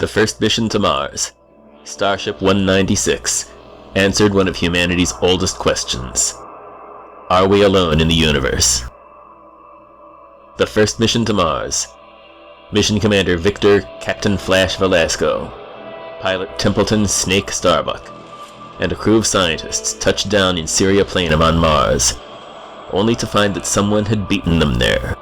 The first mission to Mars, Starship 196, answered one of humanity's oldest questions. Are we alone in the universe? The first mission to Mars, Mission Commander Victor Captain Flash Velasco, Pilot Templeton Snake Starbuck, and a crew of scientists touched down in Syria Planum on Mars, only to find that someone had beaten them there.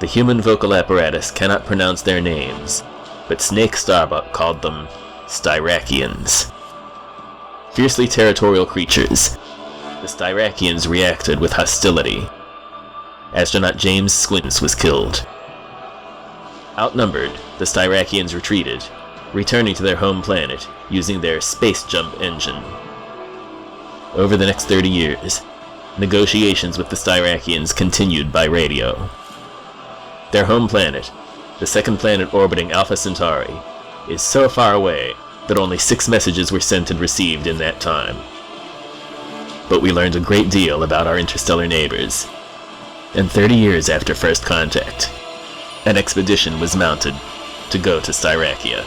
The human vocal apparatus cannot pronounce their names, but Snake Starbuck called them Styrakians. Fiercely territorial creatures, the Styrakians reacted with hostility. Astronaut James Squints was killed. Outnumbered, the Styrakians retreated, returning to their home planet using their space jump engine. Over the next 30 years, negotiations with the Styrakians continued by radio. Their home planet, the second planet orbiting Alpha Centauri, is so far away that only 6 messages were sent and received in that time. But we learned a great deal about our interstellar neighbors. And 30 years after first contact, an expedition was mounted to go to Styrakia.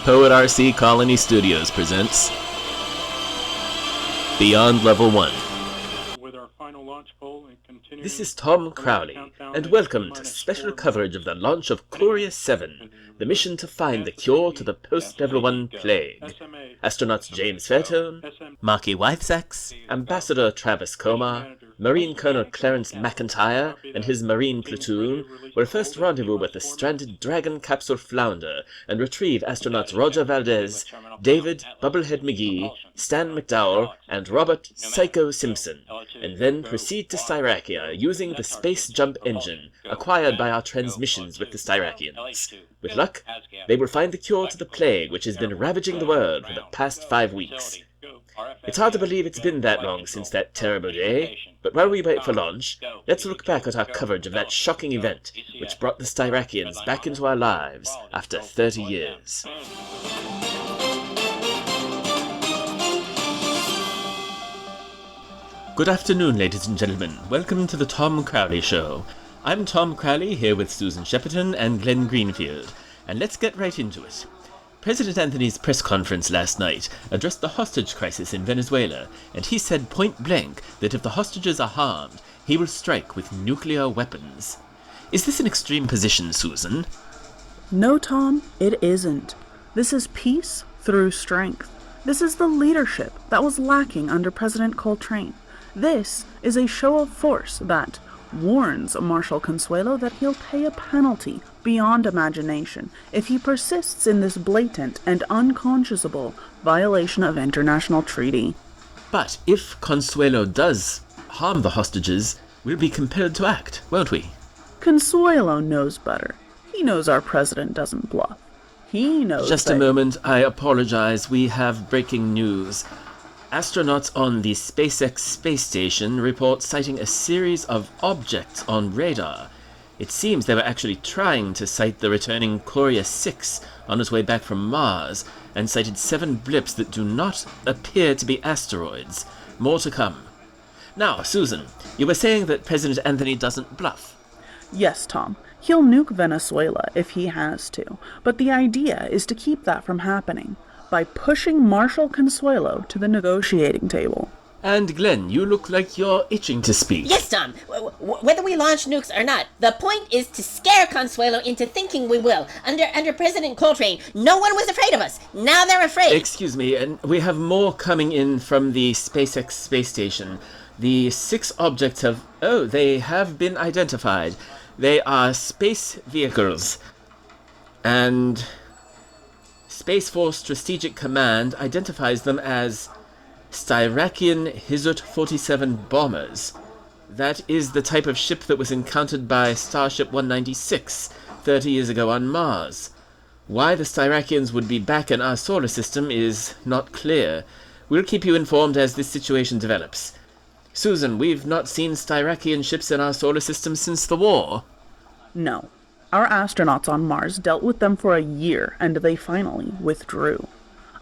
Poet RC Colony Studios presents Beyond Level 1. With our final launch poll and continuing. This is Tom Crowley, and welcome to special coverage of the launch of Courier 7, the mission to find the cure to the post-Level 1 plague. Astronauts James Fairtone, Marky Wythsax, Ambassador Travis Comar, Marine Colonel Clarence McIntyre and his Marine platoon will first rendezvous with the stranded Dragon capsule Flounder and retrieve astronauts Roger Valdez, David Bubblehead McGee, Stan McDowell, and Robert Psycho Simpson, and then proceed to Styrakia using the space jump engine acquired by our transmissions with the Styrakians. With luck, they will find the cure to the plague which has been ravaging the world for the past 5 weeks. It's hard to believe it's been that long since that terrible day, but while we wait for launch, let's look back at our coverage of that shocking event which brought the Styrakians back into our lives after 30 years. Good afternoon, ladies and gentlemen. Welcome to the Tom Crowley Show. I'm Tom Crowley, here with Susan Shepperton and Glenn Greenfield, and let's get right into it. President Anthony's press conference last night addressed the hostage crisis in Venezuela, and he said point blank that if the hostages are harmed, he will strike with nuclear weapons. Is this an extreme position, Susan? No, Tom, it isn't. This is peace through strength. This is the leadership that was lacking under President Coltrane. This is a show of force that warns Marshal Consuelo that he'll pay a penalty beyond imagination if he persists in this blatant and unconscionable violation of international treaty. But if Consuelo does harm the hostages, we'll be compelled to act, won't we? Consuelo knows better. He knows our president doesn't bluff. He knows Just a moment, I apologize. We have breaking news. Astronauts on the SpaceX space station report sighting a series of objects on radar. It seems they were actually trying to sight the returning Courier 6 on its way back from Mars, and sighted 7 blips that do not appear to be asteroids. More to come. Now, Susan, you were saying that President Anthony doesn't bluff. Yes, Tom. He'll nuke Venezuela if he has to, but the idea is to keep that from happening by pushing Marshal Consuelo to the negotiating table. And Glenn, you look like you're itching to speak. Yes, Tom. Whether we launch nukes or not, the point is to scare Consuelo into thinking we will. Under President Coltrane, no one was afraid of us. Now they're afraid. Excuse me, and we have more coming in from the SpaceX space station. The 6 objects they have been identified. They are space vehicles. And Space Force Strategic Command identifies them as Styrakian Hizut 47 bombers. That is the type of ship that was encountered by Starship 196 30 years ago on Mars. Why the Styrakians would be back in our solar system is not clear. We'll keep you informed as this situation develops. Susan, we've not seen Styrakian ships in our solar system since the war. No. Our astronauts on Mars dealt with them for a year, and they finally withdrew.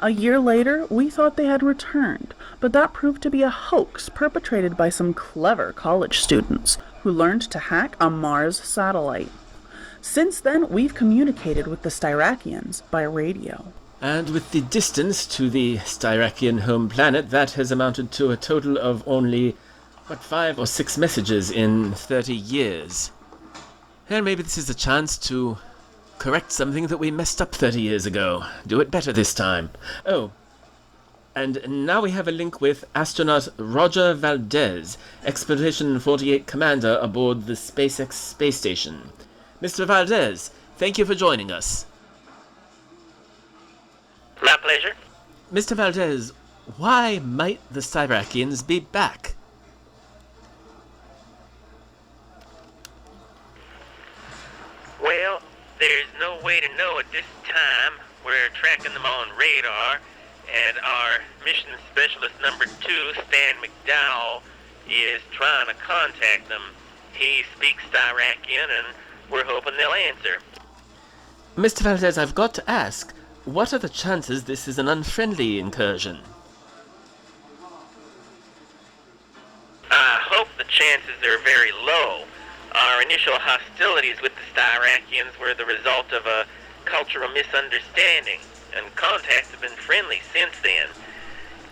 A year later, we thought they had returned, but that proved to be a hoax perpetrated by some clever college students who learned to hack a Mars satellite. Since then, we've communicated with the Styrakians by radio. And with the distance to the Styrakian home planet, that has amounted to a total of only, 5 or 6 messages in 30 years. And maybe this is a chance to correct something that we messed up 30 years ago. Do it better this time. Oh, and now we have a link with astronaut Roger Valdez, Expedition 48 commander aboard the SpaceX space station. Mr. Valdez, thank you for joining us. My pleasure. Mr. Valdez, why might the Styrakians be back? Well, there's no way to know at this time. We're tracking them on radar, and our mission specialist number 2, Stan McDowell, is trying to contact them. He speaks Styrakian, and we're hoping they'll answer. Mr. Valdez, I've got to ask, what are the chances this is an unfriendly incursion? I hope the chances are very low. Our initial hostilities with the Styrakians were the result of a cultural misunderstanding, and contacts have been friendly since then.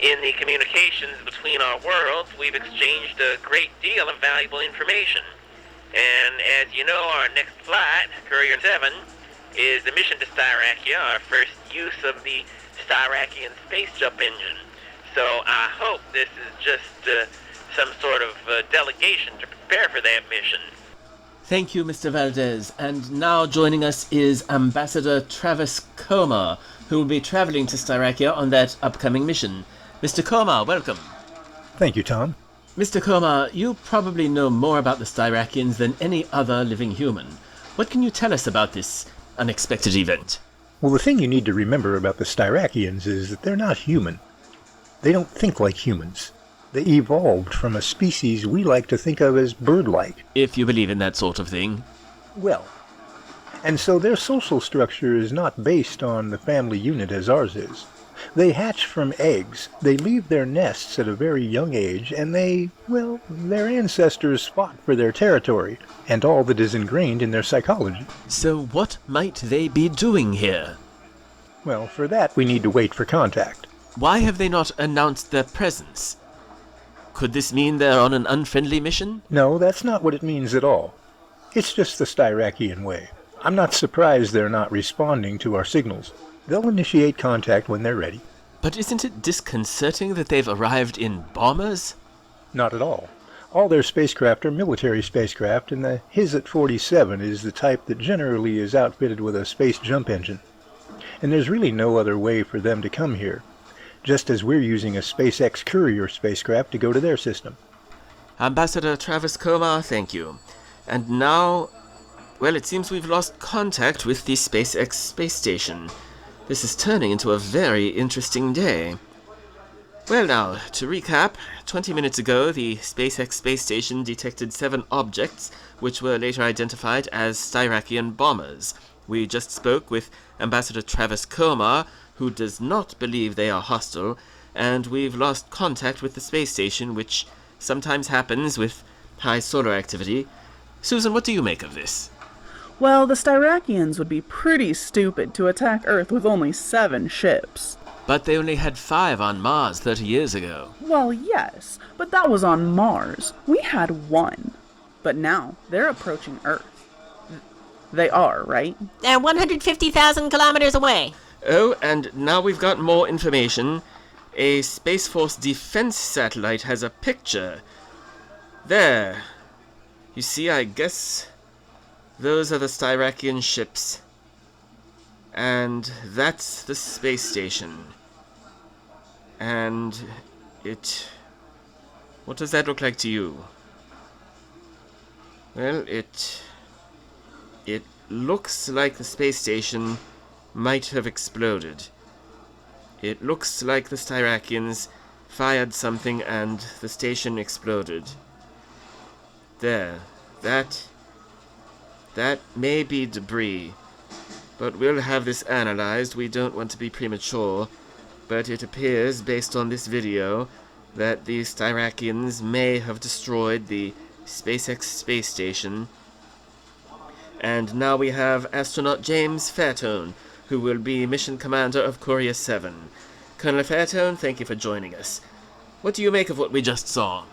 In the communications between our worlds, we've exchanged a great deal of valuable information. And as you know, our next flight, Courier 7, is a mission to Styrakia, our first use of the Styrakian space jump engine. So I hope this is just some sort of delegation to prepare for that mission. Thank you, Mr. Valdez. And now joining us is Ambassador Travis Koma, who will be traveling to Styrakia on that upcoming mission. Mr. Koma, welcome. Thank you, Tom. Mr. Koma, you probably know more about the Styrakians than any other living human. What can you tell us about this unexpected event? Well, the thing you need to remember about the Styrakians is that they're not human. They don't think like humans. They evolved from a species we like to think of as bird-like. If you believe in that sort of thing. Well, and so their social structure is not based on the family unit as ours is. They hatch from eggs, they leave their nests at a very young age, and their ancestors fought for their territory, and all that is ingrained in their psychology. So what might they be doing here? Well, for that we need to wait for contact. Why have they not announced their presence? Could this mean they're on an unfriendly mission? No, that's not what it means at all. It's just the Styrakian way. I'm not surprised they're not responding to our signals. They'll initiate contact when they're ready. But isn't it disconcerting that they've arrived in bombers? Not at all. All their spacecraft are military spacecraft, and the HISAT-47 is the type that generally is outfitted with a space jump engine. And there's really no other way for them to come here, just as we're using a SpaceX Courier spacecraft to go to their system. Ambassador Travis Koma, thank you. And now, well, it seems we've lost contact with the SpaceX space station. This is turning into a very interesting day. Well now, to recap, 20 minutes ago the SpaceX space station detected 7 objects which were later identified as Styrakian bombers. We just spoke with Ambassador Travis Koma, who does not believe they are hostile, and we've lost contact with the space station, which sometimes happens with high solar activity. Susan, what do you make of this? Well, the Styrakians would be pretty stupid to attack Earth with only 7 ships. But they only had 5 on Mars 30 years ago. Well, yes, but that was on Mars. We had 1. But now, they're approaching Earth. They are, right? They're 150,000 kilometers away. Oh, and now we've got more information. A Space Force defense satellite has a picture. There. You see, I guess those are the Styrakian ships. And that's the space station. And it... what does that look like to you? Well, it looks like the space station might have exploded. It looks like the Styrakians fired something and the station exploded. There. That may be debris. But we'll have this analyzed. We don't want to be premature. But it appears, based on this video, that the Styrakians may have destroyed the SpaceX space station. And now we have astronaut James Fairtone, who will be mission commander of Courier 7. Colonel Fairtone, thank you for joining us. What do you make of what we just saw?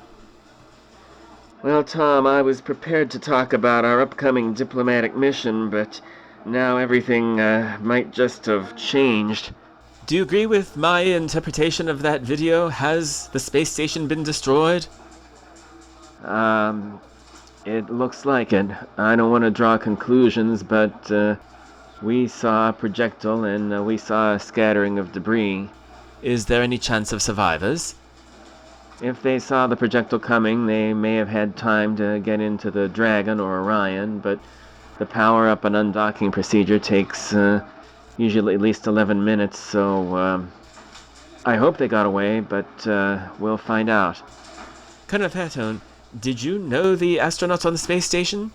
Well, Tom, I was prepared to talk about our upcoming diplomatic mission, but now everything might just have changed. Do you agree with my interpretation of that video? Has the space station been destroyed? It looks like it. I don't want to draw conclusions, but we saw a projectile and we saw a scattering of debris. Is there any chance of survivors? If they saw the projectile coming, they may have had time to get into the Dragon or Orion, but the power-up and undocking procedure takes usually at least 11 minutes, so I hope they got away, but we'll find out. Colonel Fairtone, did you know the astronauts on the space station?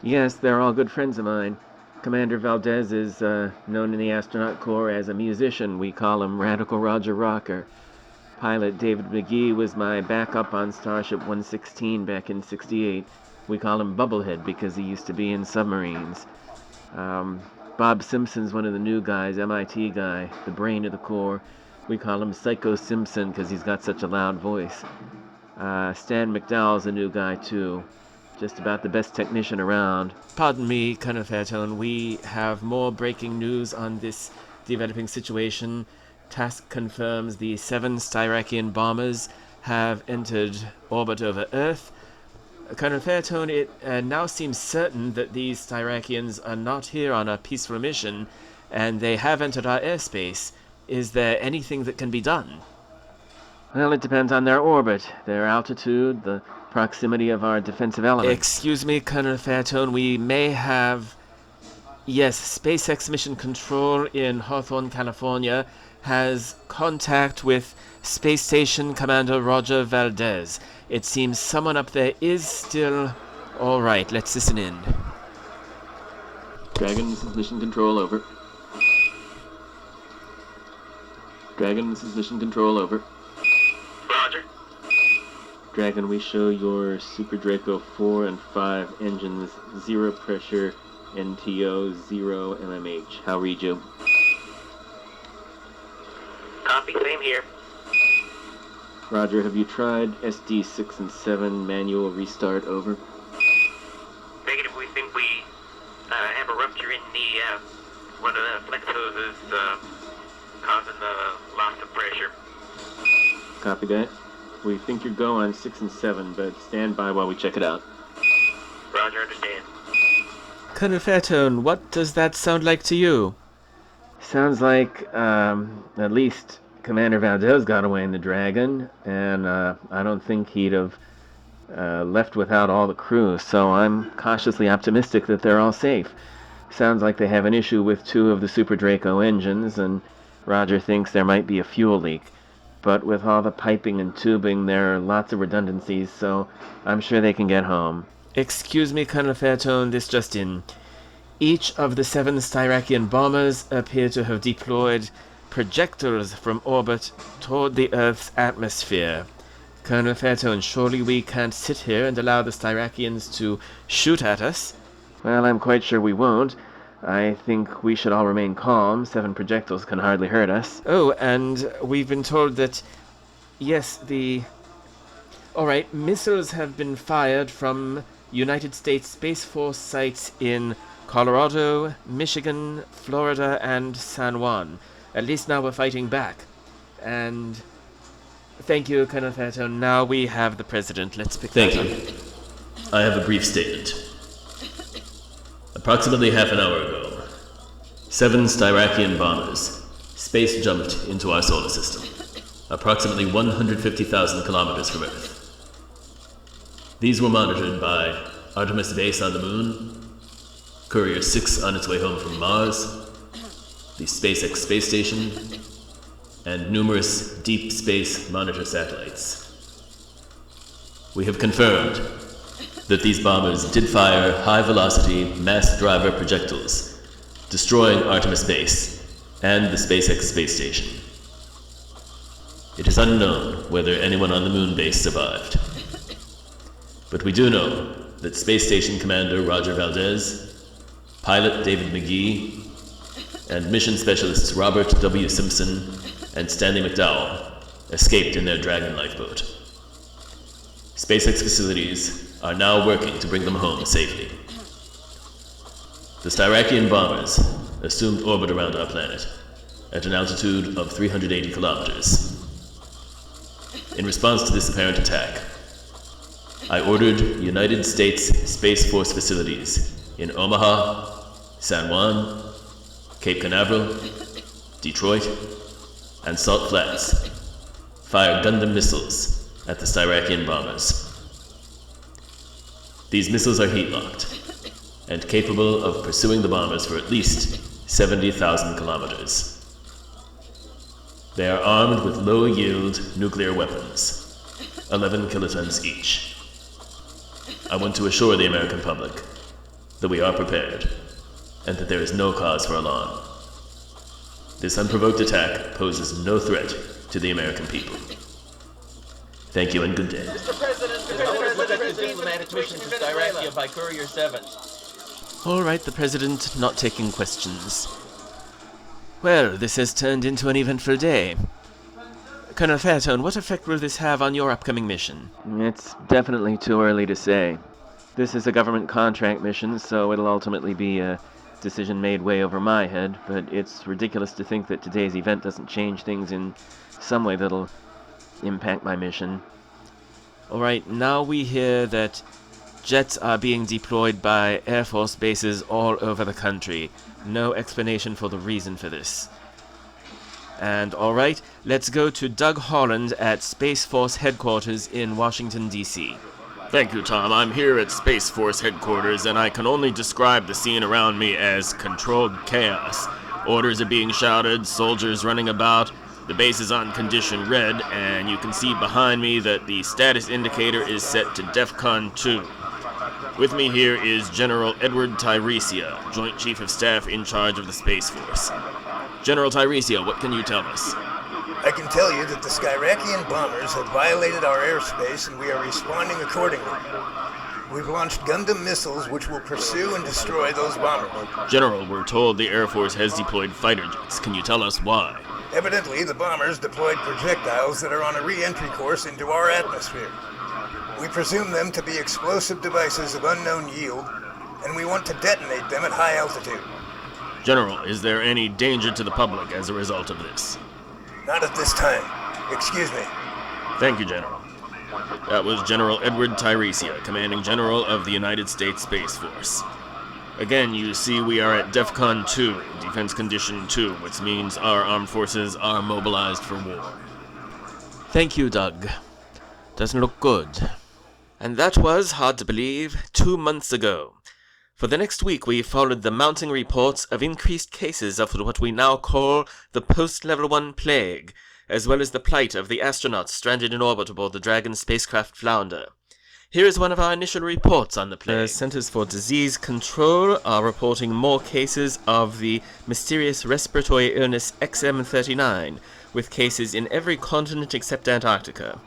Yes, they're all good friends of mine. Commander Valdez is known in the astronaut corps as a musician. We call him Radical Roger Rocker. Pilot David McGee was my backup on Starship 116 back in '68. We call him Bubblehead because he used to be in submarines. Bob Simpson's one of the new guys, MIT guy, the brain of the corps. We call him Psycho Simpson because he's got such a loud voice. Stan McDowell's a new guy too. Just about the best technician around. Pardon me, Colonel Fairtone, we have more breaking news on this developing situation. Task confirms the 7 Styrakian bombers have entered orbit over Earth. Colonel Fairtone, it now seems certain that these Styrakians are not here on a peaceful mission, and they have entered our airspace. Is there anything that can be done? Well, it depends on their orbit, their altitude, the proximity of our defensive elements. Excuse me, Colonel Fairtone, we may have... Yes, SpaceX Mission Control in Hawthorne, California has contact with Space Station Commander Roger Valdez. It seems someone up there is still... Alright, let's listen in. Dragon, this is Mission Control, over. Dragon, this is Mission Control, over. Roger. Dragon, we show your Super Draco 4 and 5 engines, 0 pressure, NTO, 0 MMH. How read you? Copy, same here. Roger, have you tried SD 6 and 7 manual restart, over? Negative, we think we have a rupture in the, one of the flex hoses, causing the loss of pressure. Copy that. We think you're go on 6 and 7, but stand by while we check it out. Roger, understand. Colonel Fairtone, what does that sound like to you? Sounds like, at least Commander Valdez got away in the Dragon, and I don't think he'd have left without all the crew, so I'm cautiously optimistic that they're all safe. Sounds like they have an issue with 2 of the Super Draco engines, and Roger thinks there might be a fuel leak. But with all the piping and tubing, there are lots of redundancies, so I'm sure they can get home. Excuse me, Colonel Fairtone, this just in. Each of the 7 Styrakian bombers appear to have deployed projectiles from orbit toward the Earth's atmosphere. Colonel Fairtone, surely we can't sit here and allow the Styrakians to shoot at us? Well, I'm quite sure we won't. I think we should all remain calm. 7 projectiles can hardly hurt us. Oh, and we've been told that... Yes, Alright, missiles have been fired from United States Space Force sites in Colorado, Michigan, Florida, and San Juan. At least now we're fighting back. And... Thank you, Colonel Fairtone. Now we have the President. Let's pick Thank you. I have a brief statement. Approximately half an hour ago, 7 Styrakian bombers space-jumped into our solar system, approximately 150,000 kilometers from Earth. These were monitored by Artemis Base on the Moon, Courier 6 on its way home from Mars, the SpaceX space station, and numerous deep space monitor satellites. We have confirmed that these bombers did fire high-velocity mass driver projectiles, destroying Artemis Base and the SpaceX space station. It is unknown whether anyone on the moon base survived. But we do know that Space Station Commander Roger Valdez pilot David McGee, and mission specialists Robert W. Simpson and Stanley McDowell escaped in their Dragon lifeboat. SpaceX facilities are now working to bring them home safely. The Styrakian bombers assumed orbit around our planet at an altitude of 380 kilometers. In response to this apparent attack, I ordered United States Space Force facilities in Omaha, San Juan, Cape Canaveral, Detroit, and Salt Flats fire Gundam missiles at the Styrakian bombers. These missiles are heat-locked and capable of pursuing the bombers for at least 70,000 kilometers. They are armed with low-yield nuclear weapons, 11 kilotons each. I want to assure the American public that we are prepared and that there is no cause for alarm. This unprovoked attack poses no threat to the American people. Thank you and good day. Mr. President, diplomatic mission to Styrakia by Courier 7. All right, the President not taking questions. Well, this has turned into an eventful day. Colonel Fairtone, what effect will this have on your upcoming mission? It's definitely too early to say. This is a government contract mission, so it'll ultimately be a decision made way over my head, but it's ridiculous to think that today's event doesn't change things in some way that'll impact my mission. Alright, now we hear that jets are being deployed by Air Force bases all over the country. No explanation for the reason for this. And alright, let's go to Doug Holland at Space Force headquarters in Washington, D.C. Thank you, Tom. I'm here at Space Force headquarters, and I can only describe the scene around me as controlled chaos. Orders are being shouted, soldiers running about, the base is on condition red, and you can see behind me that the status indicator is set to DEFCON 2. With me here is General Edward Tiresias, Joint Chief of Staff in charge of the Space Force. General Tiresias, what can you tell us? I can tell you that the Styrakian bombers have violated our airspace and we are responding accordingly. We've launched Gundam missiles which will pursue and destroy those bombers. General, we're told the Air Force has deployed fighter jets. Can you tell us why? Evidently, the bombers deployed projectiles that are on a re-entry course into our atmosphere. We presume them to be explosive devices of unknown yield, and we want to detonate them at high altitude. General, is there any danger to the public as a result of this? Not at this time. Excuse me. Thank you, General. That was General Edward Tiresias, Commanding General of the United States Space Force. Again, you see we are at DEFCON 2, Defense Condition 2, which means our armed forces are mobilized for war. Thank you, Doug. Doesn't look good. And that was, hard to believe, 2 months ago. For the next week, we followed the mounting reports of increased cases of what we now call the post-Level 1 plague, as well as the plight of the astronauts stranded in orbit aboard the Dragon spacecraft Flounder. Here is one of our initial reports on the plague. The Centers for Disease Control are reporting more cases of the mysterious respiratory illness XM39, with cases in every continent except Antarctica.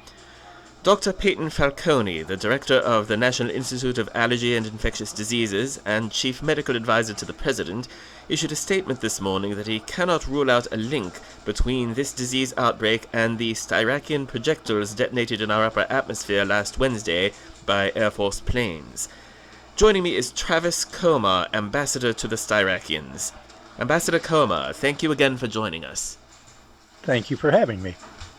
Dr. Peyton Falconi, the director of the National Institute of Allergy and Infectious Diseases and chief medical advisor to the president, issued a statement this morning that he cannot rule out a link between this disease outbreak and the Styrakian projectiles detonated in our upper atmosphere last Wednesday by Air Force planes. Joining me is Travis Komar, ambassador to the Styrakians. Ambassador Komar, thank you again for joining us. Thank you for having me.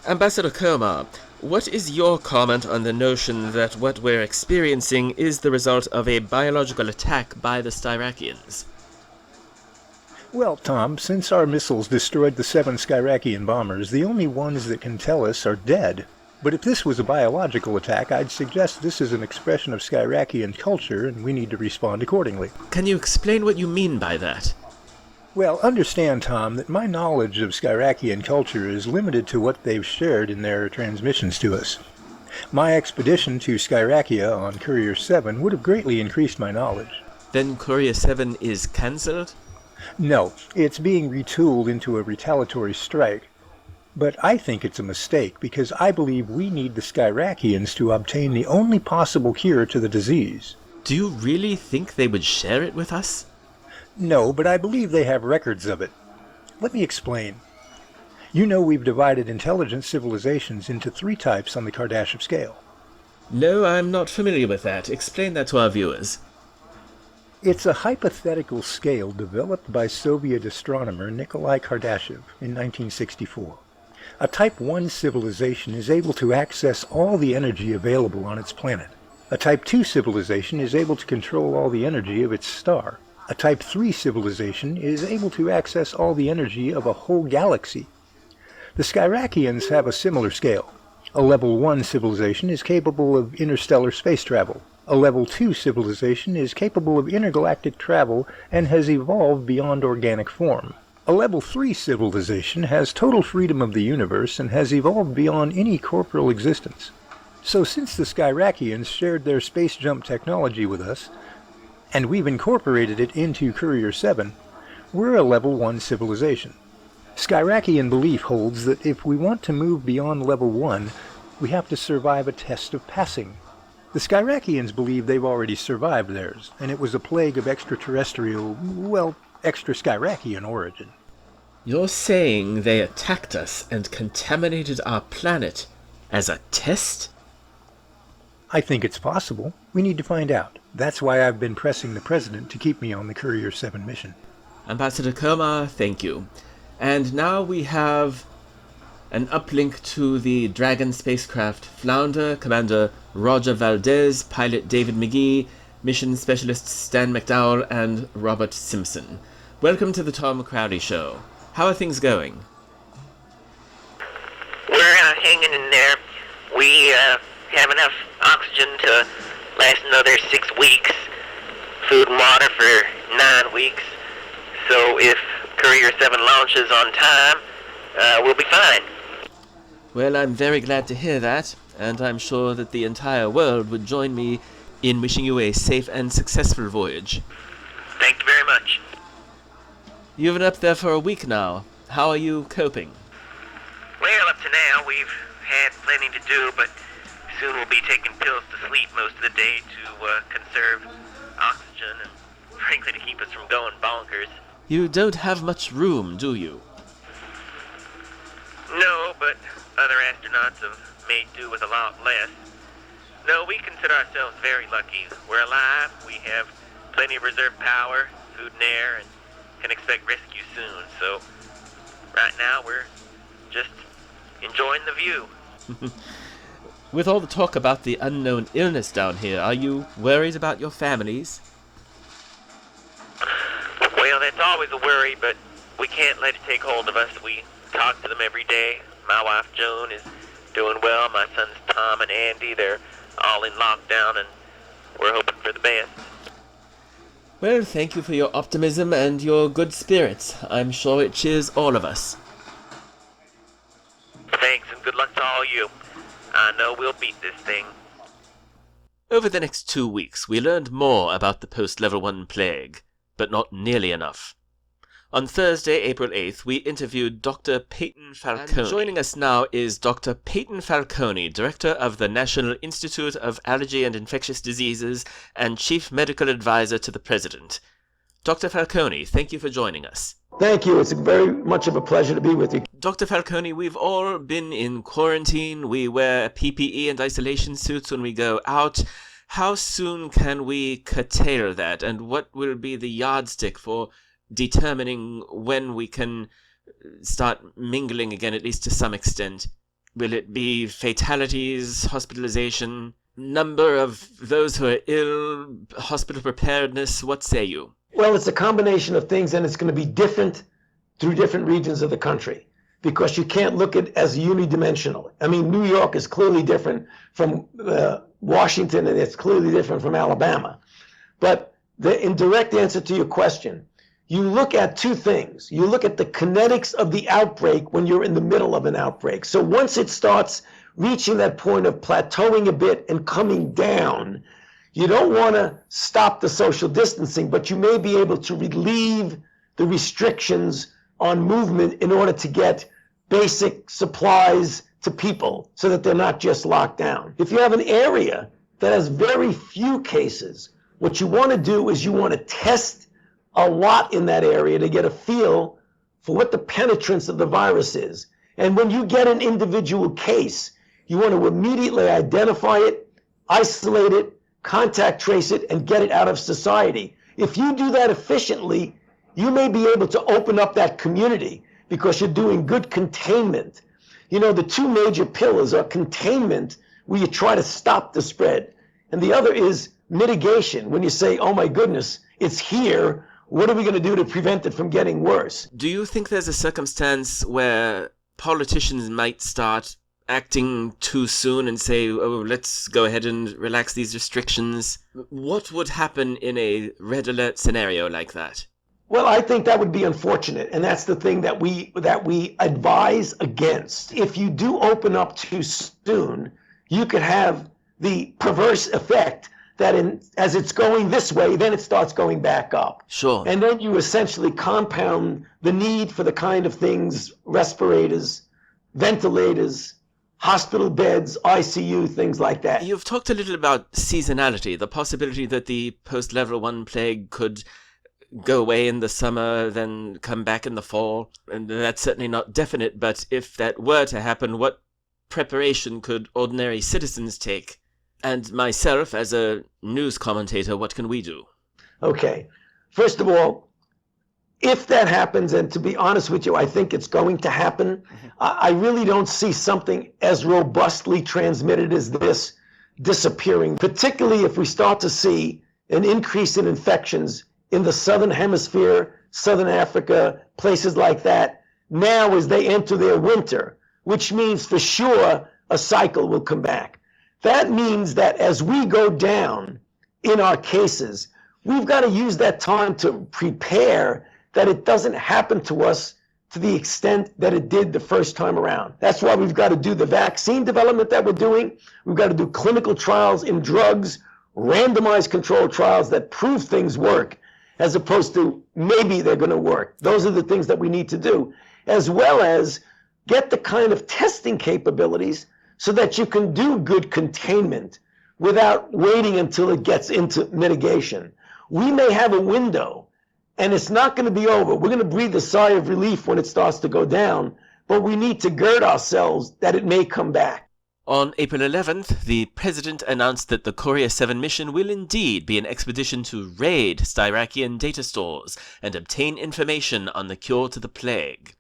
Ambassador Komar, what is your comment on the notion that what we're experiencing is the result of a biological attack by the Styrakians? Well, Tom, since our missiles destroyed the 7 Styrakian bombers, the only ones that can tell us are dead. But if this was a biological attack, I'd suggest this is an expression of Styrakian culture, and we need to respond accordingly. Can you explain what you mean by that? Well, understand, Tom, that my knowledge of Styrakian culture is limited to what they've shared in their transmissions to us. My expedition to Styrakia on Courier 7 would have greatly increased my knowledge. Then Courier 7 is cancelled? No, it's being retooled into a retaliatory strike. But I think it's a mistake, because I believe we need the Styrakians to obtain the only possible cure to the disease. Do you really think they would share it with us? No, but I believe they have records of it. Let me explain. You know we've divided intelligent civilizations into 3 types on the Kardashev scale. No, I'm not familiar with that. Explain that to our viewers. It's a hypothetical scale developed by Soviet astronomer Nikolai Kardashev in 1964. A Type 1 civilization is able to access all the energy available on its planet. A Type 2 civilization is able to control all the energy of its star. A Type 3 civilization is able to access all the energy of a whole galaxy. The Skyrakians have a similar scale. A Level 1 civilization is capable of interstellar space travel. A Level 2 civilization is capable of intergalactic travel and has evolved beyond organic form. A Level 3 civilization has total freedom of the universe and has evolved beyond any corporeal existence. So since the Skyrakians shared their space jump technology with us, and we've incorporated it into Courier 7, we're a Level 1 civilization. Skyrakian belief holds that if we want to move beyond Level 1, we have to survive a test of passing. The Skyrakians believe they've already survived theirs, and it was a plague of extraterrestrial, well, extra-Skyrakian origin. You're saying they attacked us and contaminated our planet as a test? I think it's possible. We need to find out. That's why I've been pressing the President to keep me on the Courier 7 mission. Ambassador Koma, thank you. And now we have an uplink to the Dragon spacecraft Flounder, Commander Roger Valdez, Pilot David McGee, Mission Specialists Stan McDowell, and Robert Simpson. Welcome to the Tom Crowley Show. How are things going? We're hanging in there. We have enough oxygen to last another 6 weeks. Food and water for 9 weeks. So if Courier 7 launches on time, we'll be fine. Well, I'm very glad to hear that, and I'm sure that the entire world would join me in wishing you a safe and successful voyage. Thank you very much. You've been up there for a week now. How are you coping? Well, up to now, we've had plenty to do, but soon we'll be taking pills to sleep most of the day to conserve oxygen and, frankly, to keep us from going bonkers. You don't have much room, do you? No, but other astronauts have made do with a lot less. No, we consider ourselves very lucky. We're alive, we have plenty of reserve power, food and air, and can expect rescue soon. So, right now, we're just enjoying the view. With all the talk about the unknown illness down here, are you worried about your families? Well, that's always a worry, but we can't let it take hold of us. We talk to them every day. My wife, Joan, is doing well. My sons, Tom and Andy, they're all in lockdown, and we're hoping for the best. Well, thank you for your optimism and your good spirits. I'm sure it cheers all of us. Thanks, and good luck to all you. I know we'll beat this thing. Over the next 2 weeks, we learned more about the post-Level 1 plague, but not nearly enough. On Thursday, April 8th, we interviewed Dr. Peyton Falconi. And joining us now is Dr. Peyton Falconi, Director of the National Institute of Allergy and Infectious Diseases and Chief Medical Advisor to the President. Dr. Falconi, thank you for joining us. Thank you. It's very much of a pleasure to be with you. Dr. Falconi, we've all been in quarantine. We wear PPE and isolation suits when we go out. How soon can we curtail that, and what will be the yardstick for determining when we can start mingling again, at least to some extent? Will it be fatalities, hospitalization, number of those who are ill, hospital preparedness? What say you? Well, it's a combination of things, and it's going to be different through different regions of the country, because you can't look at it as unidimensional. I mean, New York is clearly different from Washington, and it's clearly different from Alabama. But in direct answer to your question, you look at two things. You look at the kinetics of the outbreak when you're in the middle of an outbreak. So once it starts reaching that point of plateauing a bit and coming down, you don't want to stop the social distancing, but you may be able to relieve the restrictions on movement in order to get basic supplies to people so that they're not just locked down. If you have an area that has very few cases, what you want to do is you want to test a lot in that area to get a feel for what the penetrance of the virus is. And when you get an individual case, you want to immediately identify it, isolate it, contact trace it, and get it out of society. If you do that efficiently, you may be able to open up that community because you're doing good containment. You know, the two major pillars are containment, where you try to stop the spread, and the other is mitigation, when you say, oh my goodness, it's here, what are we going to do to prevent it from getting worse? Do you think there's a circumstance where politicians might start acting too soon and say, oh, let's go ahead and relax these restrictions? What would happen in a red alert scenario like that? Well, I think that would be unfortunate, and that's the thing that we advise against. If you do open up too soon, you could have the perverse effect that as it's going this way, then it starts going back up. Sure. And then you essentially compound the need for the kind of things, respirators, ventilators, hospital beds, ICU, things like that. You've talked a little about seasonality, the possibility that the post-level 1 plague could go away in the summer, then come back in the fall. And that's certainly not definite, but if that were to happen, what preparation could ordinary citizens take? And myself, as a news commentator, what can we do? Okay. First of all, if that happens, and to be honest with you, I think it's going to happen, I really don't see something as robustly transmitted as this disappearing, particularly if we start to see an increase in infections in the southern hemisphere, southern Africa, places like that, now as they enter their winter, which means for sure a cycle will come back. That means that as we go down in our cases, we've got to use that time to prepare that it doesn't happen to us to the extent that it did the first time around. That's why we've got to do the vaccine development that we're doing. We've got to do clinical trials in drugs, randomized controlled trials that prove things work, as opposed to maybe they're going to work. Those are the things that we need to do, as well as get the kind of testing capabilities so that you can do good containment without waiting until it gets into mitigation. We may have a window, and it's not going to be over. We're going to breathe a sigh of relief when it starts to go down, but we need to gird ourselves that it may come back. On April 11th, the President announced that the Courier 7 mission will indeed be an expedition to raid Styrakian data stores and obtain information on the cure to the plague.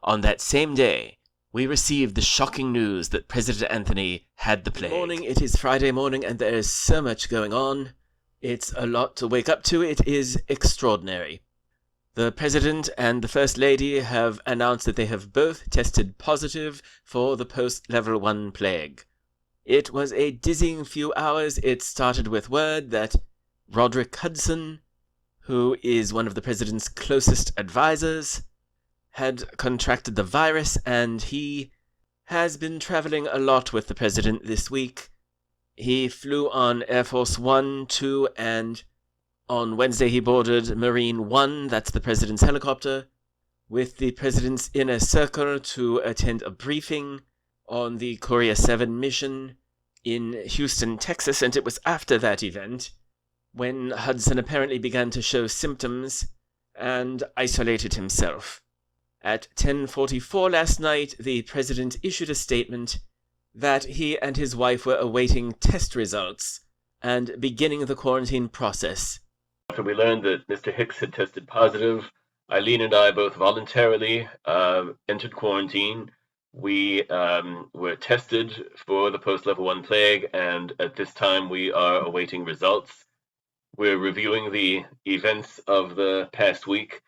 On that same day, we received the shocking news that President Anthony had the plague. Good morning, it is Friday morning and there is so much going on. It's a lot to wake up to. It is extraordinary. The President and the First Lady have announced that they have both tested positive for the post-level 1 plague. It was a dizzying few hours. It started with word that Roderick Hudson, who is one of the President's closest advisors, had contracted the virus, and he has been traveling a lot with the President this week. He flew on Air Force 1, 2, and on Wednesday he boarded Marine 1, that's the President's helicopter, with the President's inner circle to attend a briefing on the Courier 7 mission in Houston, Texas, and it was after that event when Hudson apparently began to show symptoms and isolated himself. At 10:44 last night, the President issued a statement that he and his wife were awaiting test results and beginning the quarantine process. After we learned that Mr. Hicks had tested positive, Eileen and I both voluntarily entered quarantine. We were tested for the post-level 1 plague, and at this time we are awaiting results. We're reviewing the events of the past week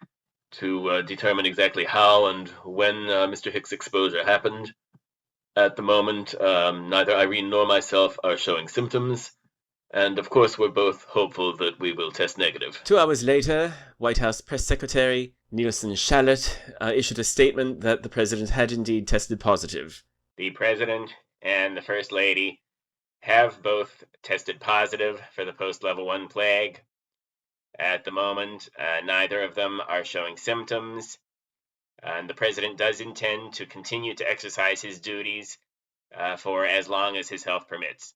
to determine exactly how and when Mr. Hicks' exposure happened. At the moment, neither Irene nor myself are showing symptoms, and of course we're both hopeful that we will test negative. 2 hours later, White House Press Secretary Nielsen Shalit issued a statement that the President had indeed tested positive. The President and the First Lady have both tested positive for the post-level 1 plague. At the moment, neither of them are showing symptoms, and the President does intend to continue to exercise his duties for as long as his health permits.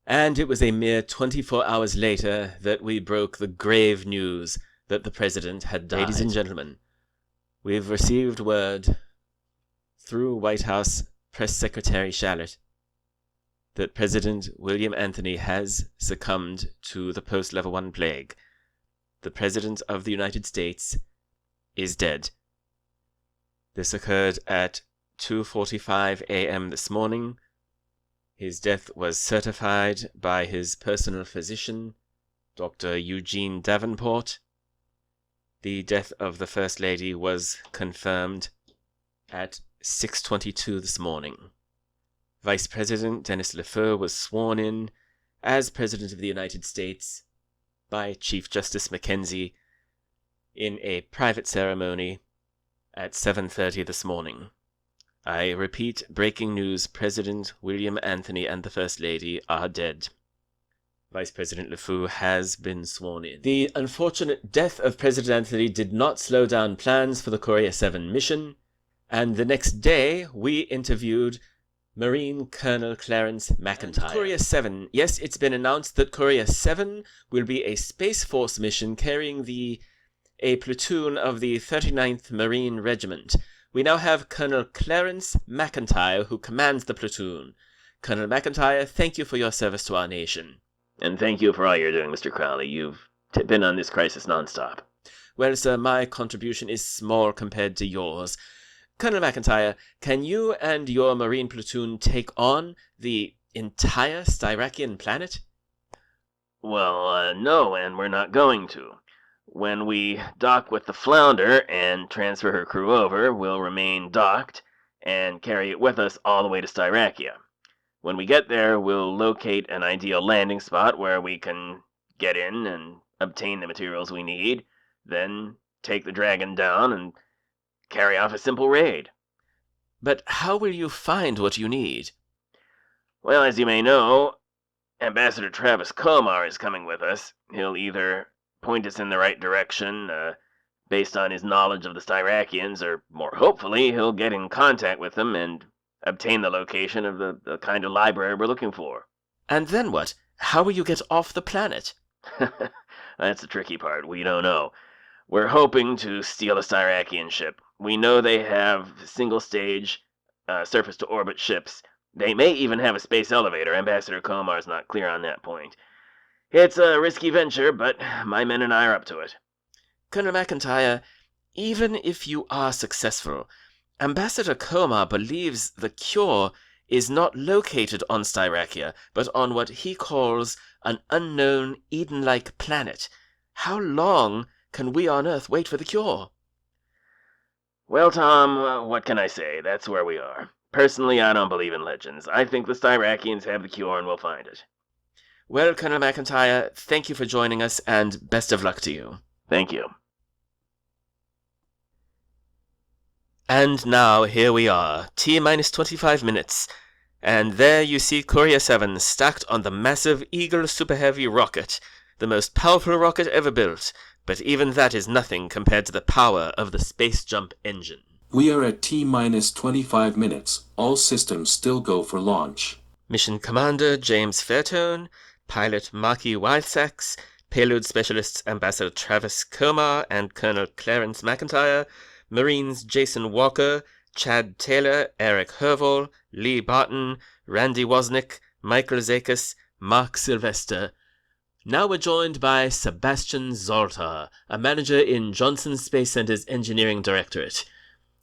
And it was a mere 24 hours later that we broke the grave news. that the president had died. Ladies and gentlemen, we've received word through White House Press Secretary Shallot that President William Anthony has succumbed to the post-level 1 plague. The President of the United States is dead. This occurred at 2:45 a.m. this morning. His death was certified by his personal physician, Dr. Eugene Davenport. The death of the First Lady was confirmed at 6:22 this morning. Vice President Dennis LeFeu was sworn in as President of the United States by Chief Justice Mackenzie in a private ceremony at 7:30 this morning. I repeat, breaking news, President William Anthony and the First Lady are dead. Vice President LeFeu has been sworn in. The unfortunate death of President Anthony did not slow down plans for the Korea 7 mission, and the next day we interviewed Marine Colonel Clarence McIntyre. And Korea 7, yes, it's been announced that Korea 7 will be a Space Force mission carrying a platoon of the 39th Marine Regiment. We now have Colonel Clarence McIntyre, who commands the platoon. Colonel McIntyre, thank you for your service to our nation. And thank you for all you're doing, Mr. Crowley. You've been on this crisis nonstop. Well, sir, my contribution is small compared to yours. Colonel McIntyre, can you and your Marine platoon take on the entire Styrakian planet? Well, no, and we're not going to. When we dock with the Flounder and transfer her crew over, we'll remain docked and carry it with us all the way to Styrakia. When we get there, we'll locate an ideal landing spot where we can get in and obtain the materials we need, then take the Dragon down and carry off a simple raid. But how will you find what you need? Well, as you may know, Ambassador Travis Komar is coming with us. He'll either point us in the right direction, based on his knowledge of the Styrakians, or more hopefully, he'll get in contact with them and obtain the location of the kind of library we're looking for. And then what? How will you get off the planet? That's the tricky part. We don't know. We're hoping to steal a Styrakian ship. We know they have single-stage, surface-to-orbit ships. They may even have a space elevator. Ambassador Komar's not clear on that point. It's a risky venture, but my men and I are up to it. Colonel McIntyre, even if you are successful, Ambassador Komar believes the cure is not located on Styrakia, but on what he calls an unknown Eden-like planet. How long can we on Earth wait for the cure? Well, Tom, what can I say? That's where we are. Personally, I don't believe in legends. I think the Styrakians have the cure and we'll find it. Well, Colonel McIntyre, thank you for joining us, and best of luck to you. Thank you. And now, here we are, T-minus 25 minutes, and there you see Korea 7 stacked on the massive Eagle Super Heavy rocket, the most powerful rocket ever built, but even that is nothing compared to the power of the Space Jump engine. We are at T-minus 25 minutes. All systems still go for launch. Mission Commander James Fairtone, Pilot Maki Wythax, Payload Specialists Ambassador Travis Komar and Colonel Clarence McIntyre, Marines Jason Walker, Chad Taylor, Eric Herval, Lee Barton, Randy Wozniak, Michael Zakis, Mark Sylvester. Now we're joined by Sebastian Zoltar, a manager in Johnson Space Center's Engineering Directorate.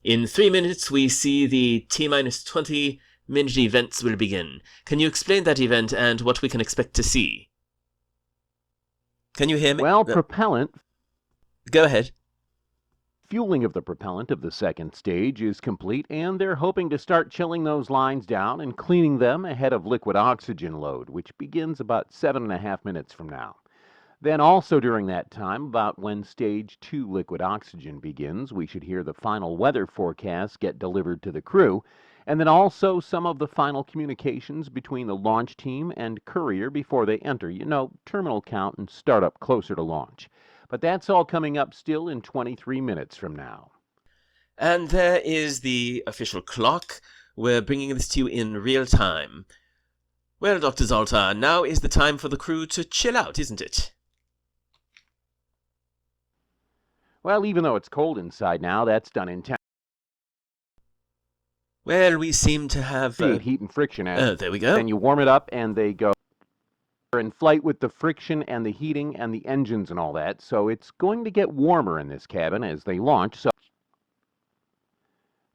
In 3 minutes, we see the T-minus 20-minute events will begin. Can you explain that event and what we can expect to see? Can you hear me? Well, propellant... Go ahead. Fueling of the propellant of the second stage is complete, and they're hoping to start chilling those lines down and cleaning them ahead of liquid oxygen load, which begins about 7.5 minutes from now. Then also during that time, about when Stage 2 liquid oxygen begins, we should hear the final weather forecasts get delivered to the crew, and then also some of the final communications between the launch team and courier before they enter, terminal count and start up closer to launch. But that's all coming up still in 23 minutes from now. And there is the official clock. We're bringing this to you in real time. Well, Dr. Zoltar, now is the time for the crew to chill out, isn't it? Well, even though it's cold inside now, that's done in Well, we seem to have... heat and friction at there we go. Then you warm it up and they go in flight with the friction and the heating and the engines and all that. So it's going to get warmer in this cabin as they launch. So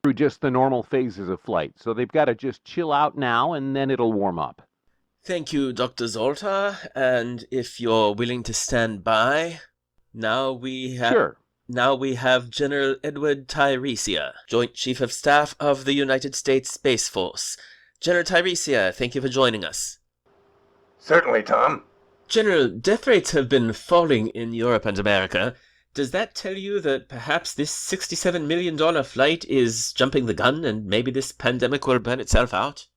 through just the normal phases of flight. So they've got to just chill out now and then it'll warm up. Thank you, Dr. Zoltar. And if you're willing to stand by, now we have... Sure. Now we have General Edward Tiresias, Joint Chief of Staff of the United States Space Force. General Tiresias, thank you for joining us. Certainly, Tom. General, death rates have been falling in Europe and America. Does that tell you that perhaps this $67 million flight is jumping the gun and maybe this pandemic will burn itself out?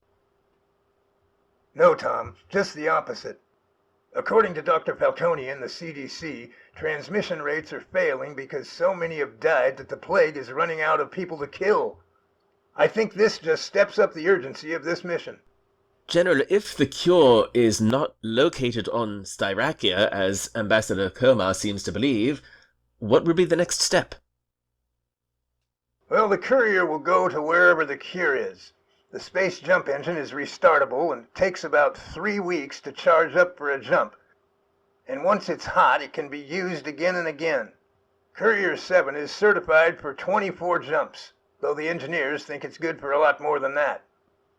No, Tom, just the opposite. According to Dr. Falconi and the CDC, transmission rates are failing because so many have died that the plague is running out of people to kill. I think this just steps up the urgency of this mission. General, if the cure is not located on Styrakia, as Ambassador Kermar seems to believe, what will be the next step? Well, the courier will go to wherever the cure is. The space jump engine is restartable and takes about 3 weeks to charge up for a jump. And once it's hot, it can be used again and again. Courier 7 is certified for 24 jumps, though the engineers think it's good for a lot more than that.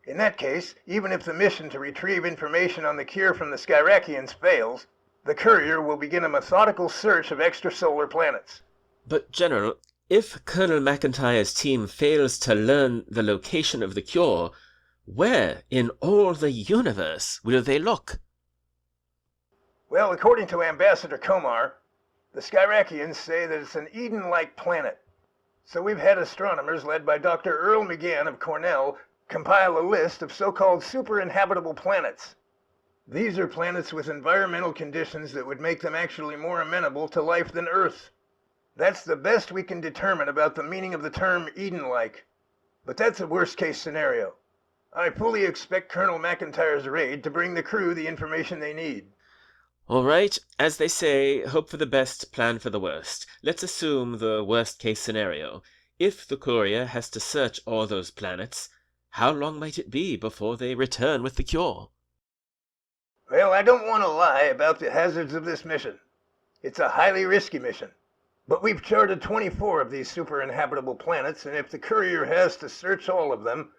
In that case, even if the mission to retrieve information on the cure from the Skyrakians fails, the courier will begin a methodical search of extrasolar planets. But, General, if Colonel McIntyre's team fails to learn the location of the cure, where in all the universe will they look? Well, according to Ambassador Komar, the Skyrakians say that it's an Eden-like planet. So we've had astronomers led by Dr. Earl McGann of Cornell compile a list of so-called super-inhabitable planets. These are planets with environmental conditions that would make them actually more amenable to life than Earth. That's the best we can determine about the meaning of the term Eden-like. But that's a worst-case scenario. I fully expect Colonel McIntyre's raid to bring the crew the information they need. All right, as they say, hope for the best, plan for the worst. Let's assume the worst-case scenario. If the courier has to search all those planets, how long might it be before they return with the cure? Well, I don't want to lie about the hazards of this mission. It's a highly risky mission. But we've charted 24 of these super-inhabitable planets, and if the courier has to search all of them,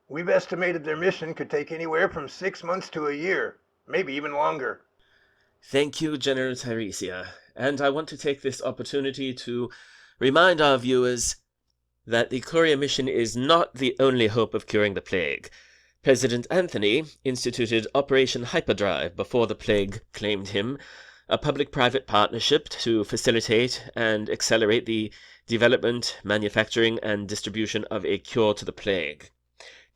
we've estimated their mission could take anywhere from 6 months to a year, maybe even longer. Thank you, General Tiresias. And I want to take this opportunity to remind our viewers that the courier mission is not the only hope of curing the plague. President Anthony instituted Operation Hyperdrive before the plague claimed him, a public-private partnership to facilitate and accelerate the development, manufacturing, and distribution of a cure to the plague.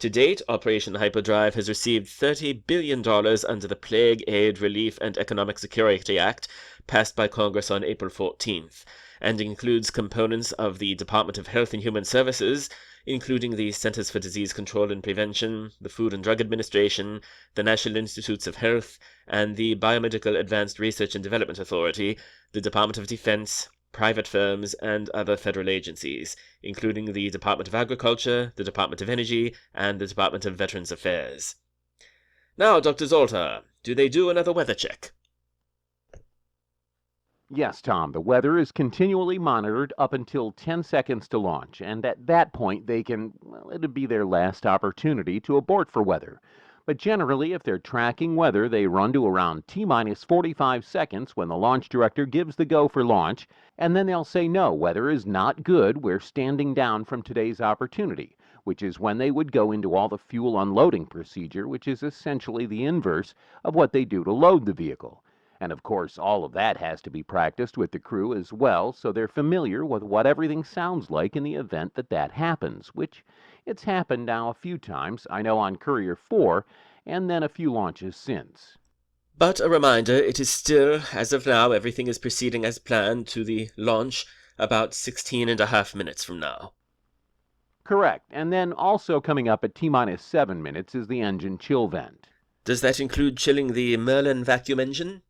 To date, Operation Hyperdrive has received $30 billion under the Plague Aid, Relief, and Economic Security Act, passed by Congress on April 14th, and includes components of the Department of Health and Human Services, including the Centers for Disease Control and Prevention, the Food and Drug Administration, the National Institutes of Health, and the Biomedical Advanced Research and Development Authority, the Department of Defense, private firms, and other federal agencies, including the Department of Agriculture, the Department of Energy, and the Department of Veterans Affairs. Now, Dr. Zoltar, do they do another weather check? Yes, Tom, the weather is continually monitored up until 10 seconds to launch, and at that point they can, well, it'll be their last opportunity to abort for weather. But generally, if they're tracking weather, they run to around T-minus 45 seconds when the launch director gives the go for launch, and then they'll say, no, weather is not good, we're standing down from today's opportunity, which is when they would go into all the fuel unloading procedure, which is essentially the inverse of what they do to load the vehicle. And of course, all of that has to be practiced with the crew as well, so they're familiar with what everything sounds like in the event that that happens, which it's happened now a few times, I know on Courier 4, and then a few launches since. But a reminder, it is still, as of now, everything is proceeding as planned to the launch about 16.5 minutes from now. Correct, and then also coming up at T-minus 7 minutes is the engine chill vent. Does that include chilling the Merlin vacuum engine?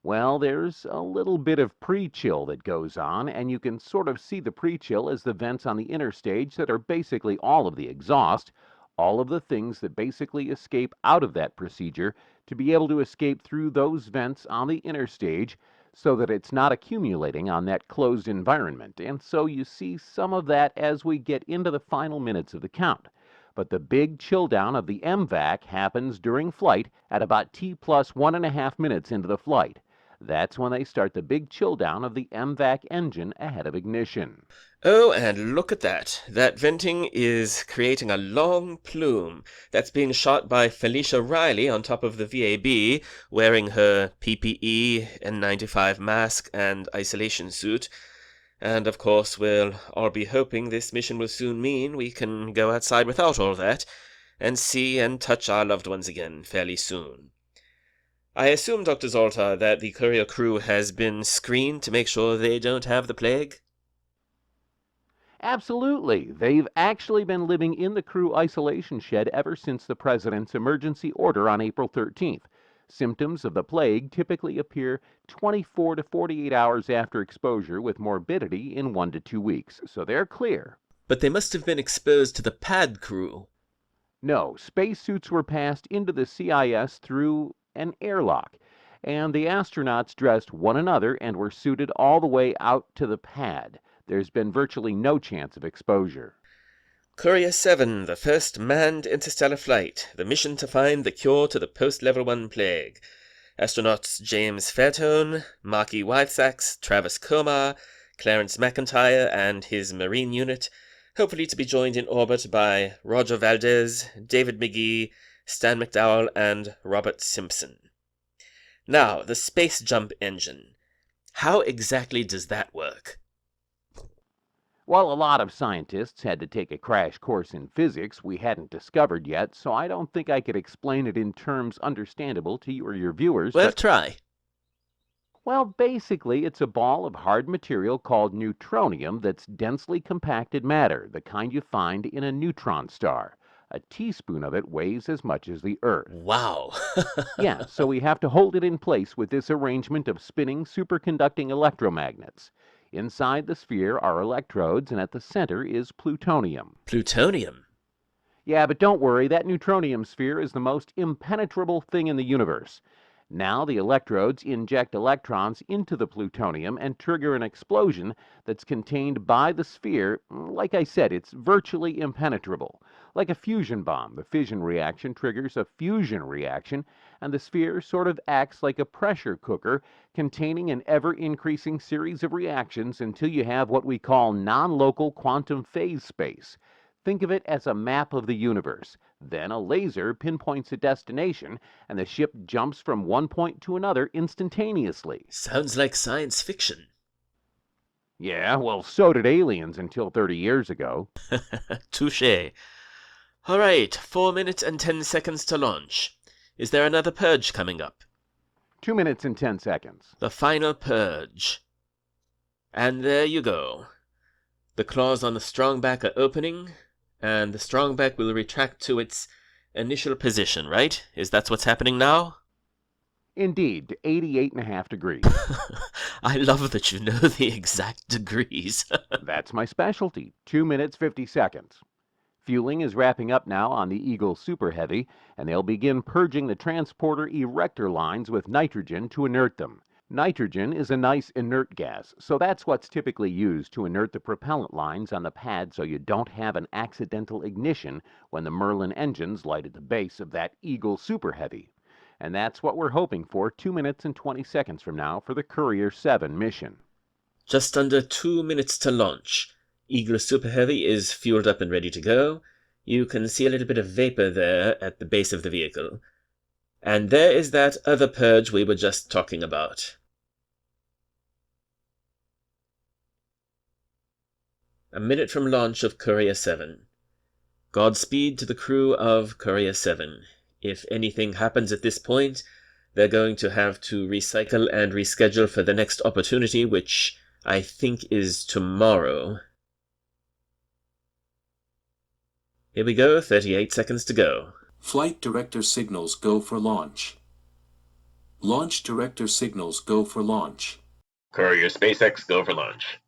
Well, there's a little bit of pre-chill that goes on, and you can sort of see the pre-chill as the vents on the inner stage that are basically all of the exhaust, all of the things that basically escape out of that procedure to be able to escape through those vents on the inner stage so that it's not accumulating on that closed environment. And so you see some of that as we get into the final minutes of the count. But the big chill down of the MVAC happens during flight at about T plus 1.5 minutes into the flight. That's when they start the big chill down of the MVAC engine ahead of ignition. Oh, and look at that. That venting is creating a long plume that's being shot by Felicia Riley on top of the VAB, wearing her PPE, N95 mask, and isolation suit. And of course, we'll all be hoping this mission will soon mean we can go outside without all that, and see and touch our loved ones again fairly soon. I assume, Dr. Zoltar, that the courier crew has been screened to make sure they don't have the plague? Absolutely. They've actually been living in the crew isolation shed ever since the President's emergency order on April 13th. Symptoms of the plague typically appear 24 to 48 hours after exposure, with morbidity in 1 to 2 weeks, so they're clear. But they must have been exposed to the pad crew. No, spacesuits were passed into the CIS through an airlock, and the astronauts dressed one another and were suited all the way out to the pad. There's been virtually no chance of exposure. Courier 7, the first manned interstellar flight, the mission to find the cure to the post-level 1 plague. Astronauts James Fairtone, Mark E. Whitesacks, Travis Komar, Clarence McIntyre and his Marine unit, hopefully to be joined in orbit by Roger Valdez, David McGee, Stan McDowell, and Robert Simpson. Now, the space jump engine. How exactly does that work? Well, a lot of scientists had to take a crash course in physics we hadn't discovered yet, so I don't think I could explain it in terms understandable to you or your viewers. Well, try. Well, basically, it's a ball of hard material called neutronium that's densely compacted matter, the kind you find in a neutron star. A teaspoon of it weighs as much as the Earth. Wow. Yeah, so we have to hold it in place with this arrangement of spinning superconducting electromagnets. Inside the sphere are electrodes, and at the center is plutonium. Plutonium? Yeah, but don't worry, that neutronium sphere is the most impenetrable thing in the universe. Now the electrodes inject electrons into the plutonium and trigger an explosion that's contained by the sphere. Like I said, it's virtually impenetrable. Like a fusion bomb, the fission reaction triggers a fusion reaction, and the sphere sort of acts like a pressure cooker containing an ever-increasing series of reactions until you have what we call non-local quantum phase space. Think of it as a map of the universe. Then a laser pinpoints a destination, and the ship jumps from one point to another instantaneously. Sounds like science fiction. Yeah, well, so did aliens until 30 years ago. Touché. All right, 4 minutes and 10 seconds to launch. Is there another purge coming up? 2 minutes and 10 seconds. The final purge. And there you go. The claws on the strong back are opening, and the strong back will retract to its initial position, right? Is that what's happening now? Indeed, to 88.5 degrees. I love that you know the exact degrees. That's my specialty. 2 minutes, 50 seconds. Fueling is wrapping up now on the Eagle Super Heavy, and they'll begin purging the transporter erector lines with nitrogen to inert them. Nitrogen is a nice inert gas, so that's what's typically used to inert the propellant lines on the pad so you don't have an accidental ignition when the Merlin engines light at the base of that Eagle Super Heavy. And that's what we're hoping for 2 minutes and 20 seconds from now for the Courier 7 mission. Just under 2 minutes to launch. Eagle Super Heavy is fueled up and ready to go. You can see a little bit of vapor there at the base of the vehicle. And there is that other purge we were just talking about. A minute from launch of Courier 7. Godspeed to the crew of Courier 7. If anything happens at this point, they're going to have to recycle and reschedule for the next opportunity, which I think is tomorrow. Here we go, 38 seconds to go. Flight director signals go for launch. Launch director signals go for launch. Courier SpaceX, go for launch.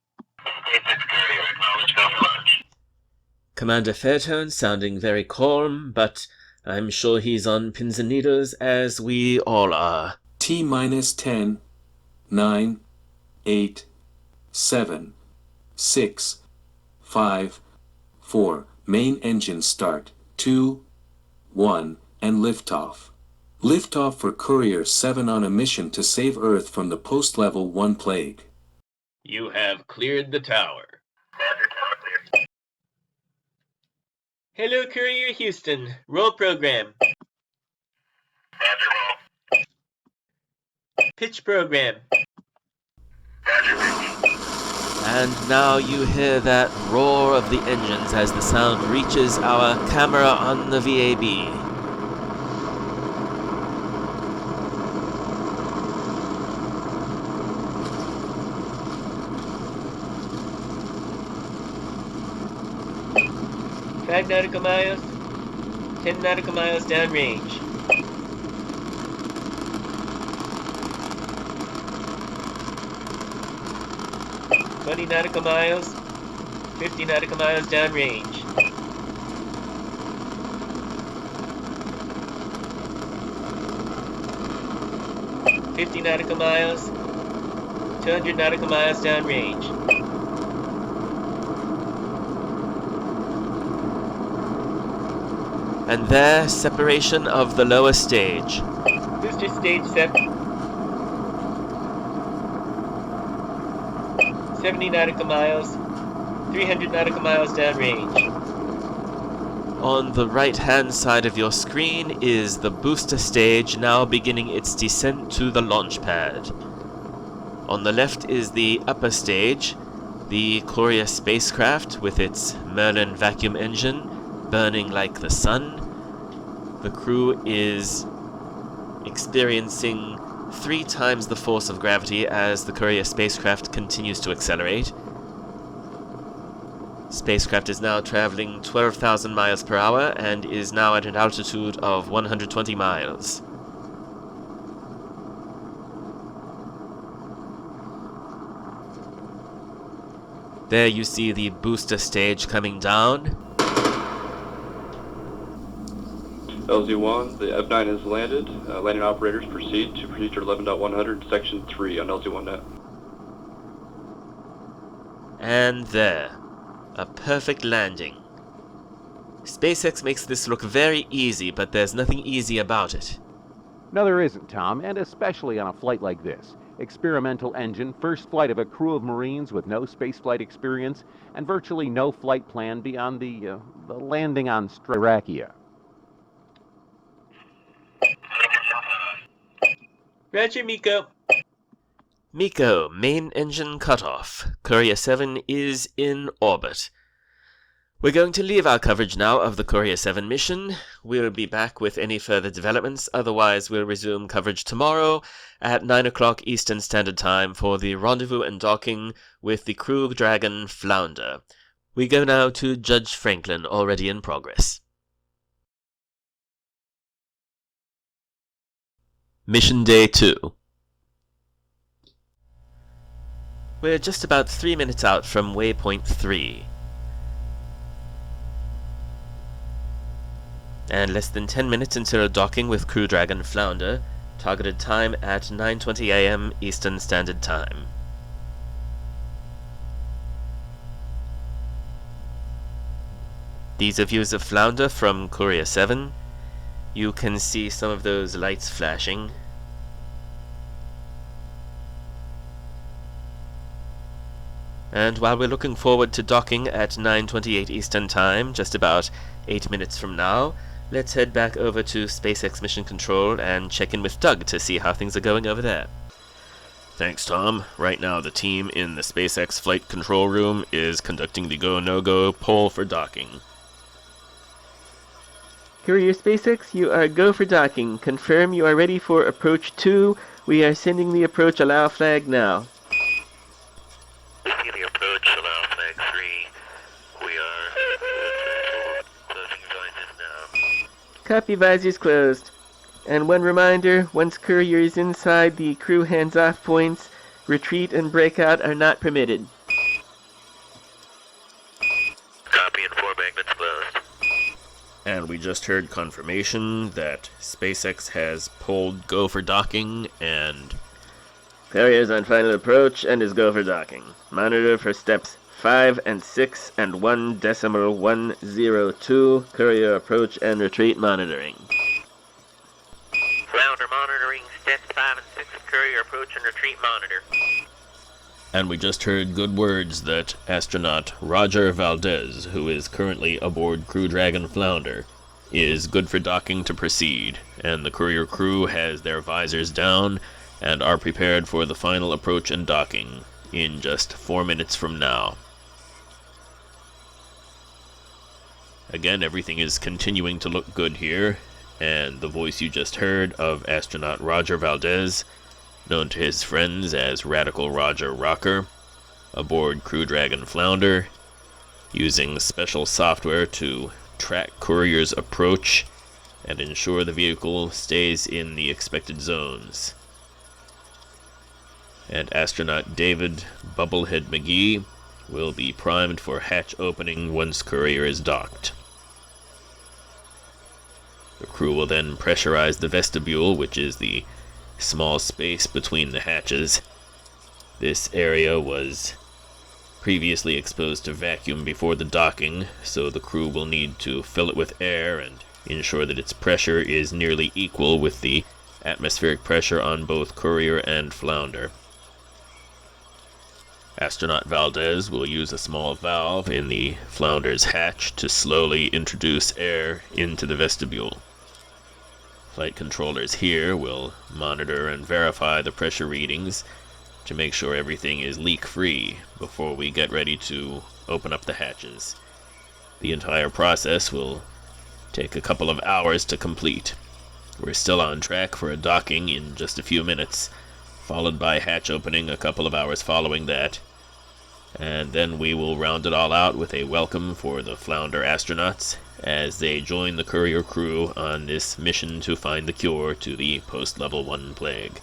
Commander Fairtone sounding very calm, but I'm sure he's on pins and needles, as we all are. T minus 10, 9, 8, 7, 6, 5, 4. Main engine start. 2, 1, and liftoff. Liftoff for Courier 7 on a mission to save Earth from the post-level 1 plague. You have cleared the tower. Hello, Courier Houston. Roll program. Pitch program. And now you hear that roar of the engines as the sound reaches our camera on the VAB. Five nautical miles. 10 nautical miles downrange. Twenty nautical miles. 50 nautical miles downrange. $50 nautical miles. 200 nautical miles downrange. And there, separation of the lower stage. Booster stage 70 nautical miles. 300 nautical miles downrange. On the right-hand side of your screen is the booster stage now beginning its descent to the launch pad. On the left is the upper stage, the Courier spacecraft with its Merlin vacuum engine burning like the sun. The crew is experiencing 3 times the force of gravity as the Courier spacecraft continues to accelerate. Spacecraft is now traveling 12,000 miles per hour and is now at an altitude of 120 miles. There you see the booster stage coming down. LZ-1, the F9 is landed. Landing operators proceed to procedure 11.100, section 3 on LZ-1net. And there. A perfect landing. SpaceX makes this look very easy, but there's nothing easy about it. No, there isn't, Tom, and especially on a flight like this. Experimental engine, first flight of a crew of Marines with no spaceflight experience, and virtually no flight plan beyond the landing on Styrakia. Roger, Miko. Miko, main engine cutoff. Courier 7 is in orbit. We're going to leave our coverage now of the Courier 7 mission. We'll be back with any further developments, otherwise we'll resume coverage tomorrow at 9 o'clock Eastern Standard Time for the rendezvous and docking with the Crew Dragon Flounder. We go now to Judge Franklin, already in progress. Mission Day 2. We're just about 3 minutes out from waypoint 3. And less than 10 minutes until docking with Crew Dragon Flounder, targeted time at 9:20 AM Eastern Standard Time. These are views of Flounder from Courier 7. You can see some of those lights flashing. And while we're looking forward to docking at 9:28 Eastern Time, just about 8 minutes from now, let's head back over to SpaceX Mission Control and check in with Doug to see how things are going over there. Thanks, Tom. Right now, the team in the SpaceX Flight Control Room is conducting the go-no-go poll for docking. Courier SpaceX, you are go for docking. Confirm you are ready for approach 2. We are sending the approach allow flag now. The approach allow flag 3. We are closing visors now. Copy, visors closed. And one reminder, once Courier is inside the crew hands-off points, retreat and breakout are not permitted. Copy and 4 magnets closed. And we just heard confirmation that SpaceX has pulled go for docking, and Courier's on final approach and is go for docking. Monitor for steps 5 and 6 and 1.102. Courier approach and retreat monitoring. Flounder monitoring steps 5 and 6. Courier approach and retreat monitor. and we just heard good words that astronaut Roger Valdez, who is currently aboard Crew Dragon Flounder, is good for docking to proceed, and the courier crew has their visors down and are prepared for the final approach and docking in just 4 minutes from now. Again, everything is continuing to look good here, and the voice you just heard of astronaut Roger Valdez, known to his friends as Radical Roger Rocker, aboard Crew Dragon Flounder, using special software to track Courier's approach and ensure the vehicle stays in the expected zones. And astronaut David Bubblehead McGee will be primed for hatch opening once Courier is docked. The crew will then pressurize the vestibule, which is the small space between the hatches. This area was previously exposed to vacuum before the docking, so the crew will need to fill it with air and ensure that its pressure is nearly equal with the atmospheric pressure on both Courier and Flounder. Astronaut Valdez will use a small valve in the Flounder's hatch to slowly introduce air into the vestibule. Flight controllers here will monitor and verify the pressure readings to make sure everything is leak-free before we get ready to open up the hatches. The entire process will take a couple of hours to complete. We're still on track for a docking in just a few minutes, followed by hatch opening a couple of hours following that, and then we will round it all out with a welcome for the Flounder astronauts as they join the Courier crew on this mission to find the cure to the post-Level 1 plague.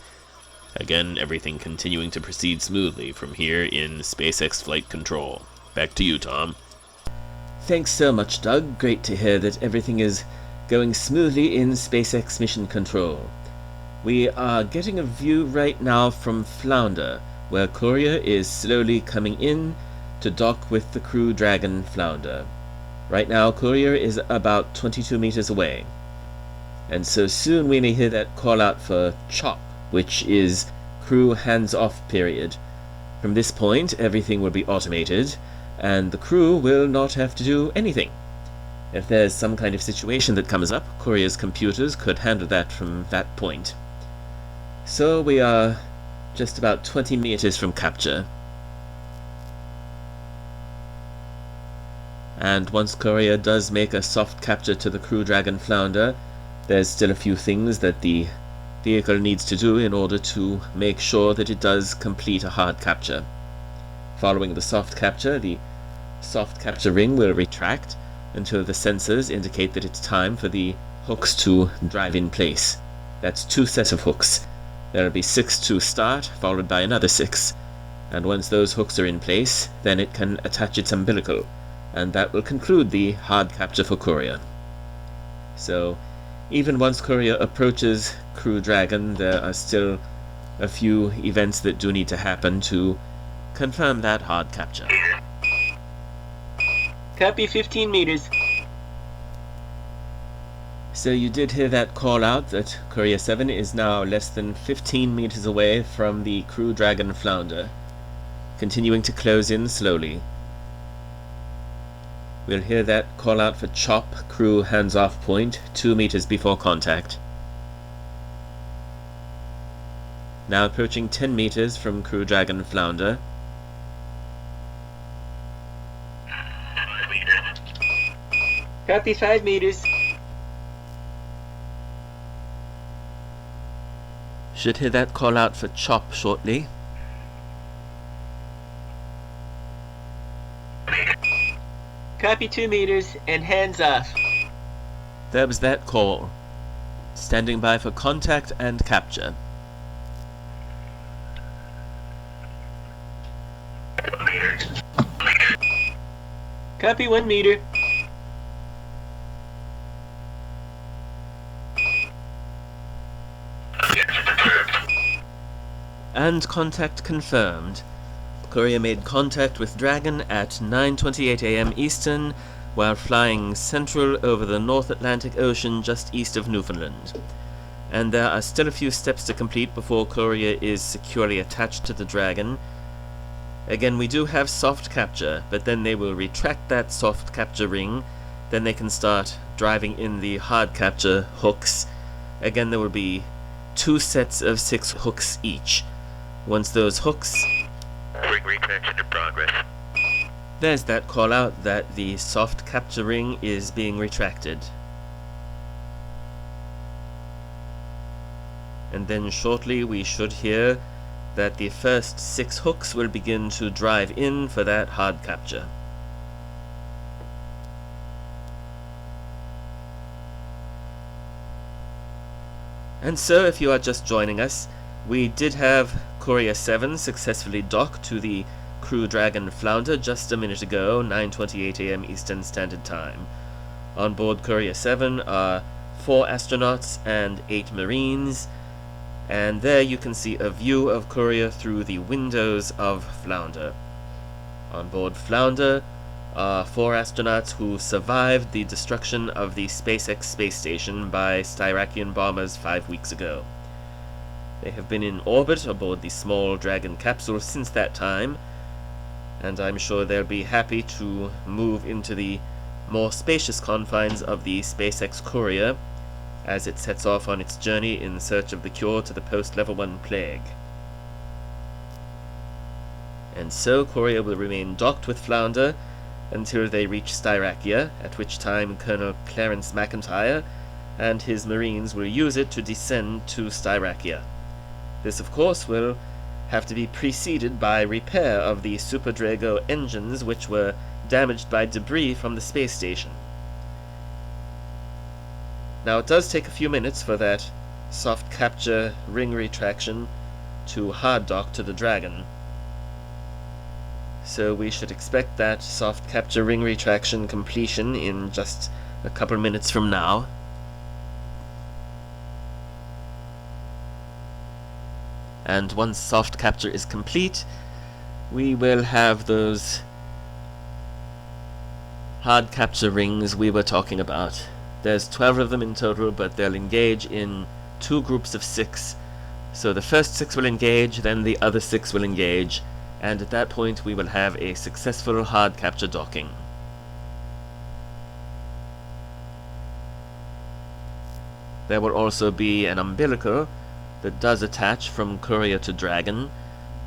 Again, everything continuing to proceed smoothly from here in SpaceX Flight Control. Back to you, Tom. Thanks so much, Doug. Great to hear that everything is going smoothly in SpaceX Mission Control. We are getting a view right now from Flounder, where Courier is slowly coming in to dock with the Crew Dragon Flounder. Right now, Courier is about 22 meters away, and so soon we may hear that call out for CHOP, which is crew hands-off period. From this point, everything will be automated, and the crew will not have to do anything. If there's some kind of situation that comes up, Courier's computers could handle that from that point. So we are just about 20 meters from capture. And once Courier does make a soft capture to the Crew Dragon Flounder, there's still a few things that the vehicle needs to do in order to make sure that it does complete a hard capture. Following the soft capture ring will retract until the sensors indicate that it's time for the hooks to drive in place. That's 2 sets of hooks. There'll be 6 to start, followed by another 6. And once those hooks are in place, then it can attach its umbilical, and that will conclude the hard capture for Courier. So, even once Courier approaches Crew Dragon, there are still a few events that do need to happen to confirm that hard capture. Copy 15 meters. So you did hear that call out that Courier 7 is now less than 15 meters away from the Crew Dragon Flounder, continuing to close in slowly. We'll hear that call out for CHOP, crew hands-off point, 2 meters before contact. Now approaching 10 meters from Crew Dragon Flounder. Copy 5 meters. Should hear that call out for CHOP shortly. Copy 2 meters and hands off. That was that call. Standing by for contact and capture. Copy 1 meter. And contact confirmed. Courier made contact with Dragon at 9:28 a.m. Eastern while flying central over the North Atlantic Ocean just east of Newfoundland. And there are still a few steps to complete before Courier is securely attached to the Dragon. Again, we do have soft capture, but then they will retract that soft capture ring. Then they can start driving in the hard capture hooks. Again, there will be 2 sets of 6 hooks each. Once those hooks... Ring retraction in progress. There's that call out that the soft capture ring is being retracted. And then shortly we should hear that the first 6 hooks will begin to drive in for that hard capture. And so, if you are just joining us, we did have Courier 7 successfully dock to the Crew Dragon Flounder just a minute ago, 9:28 a.m. Eastern Standard Time. On board Courier 7 are 4 astronauts and 8 Marines, and there you can see a view of Courier through the windows of Flounder. On board Flounder are 4 astronauts who survived the destruction of the SpaceX space station by Styrakian bombers 5 weeks ago. They have been in orbit aboard the small Dragon capsule since that time, and I'm sure they'll be happy to move into the more spacious confines of the SpaceX Courier as it sets off on its journey in search of the cure to the post-Level 1 plague. And so Courier will remain docked with Flounder until they reach Styrakia, at which time Colonel Clarence McIntyre and his Marines will use it to descend to Styrakia. This, of course, will have to be preceded by repair of the Super Drago engines, which were damaged by debris from the space station. Now, it does take a few minutes for that soft capture ring retraction to hard dock to the Dragon. So we should expect that soft capture ring retraction completion in just a couple minutes from now. And once soft capture is complete, we will have those hard capture rings we were talking about. There's 12 of them in total, but they'll engage in 2 groups of 6. So the first 6 will engage, then the other 6 will engage, and at that point we will have a successful hard capture docking. There will also be an umbilical that does attach from Courier to Dragon,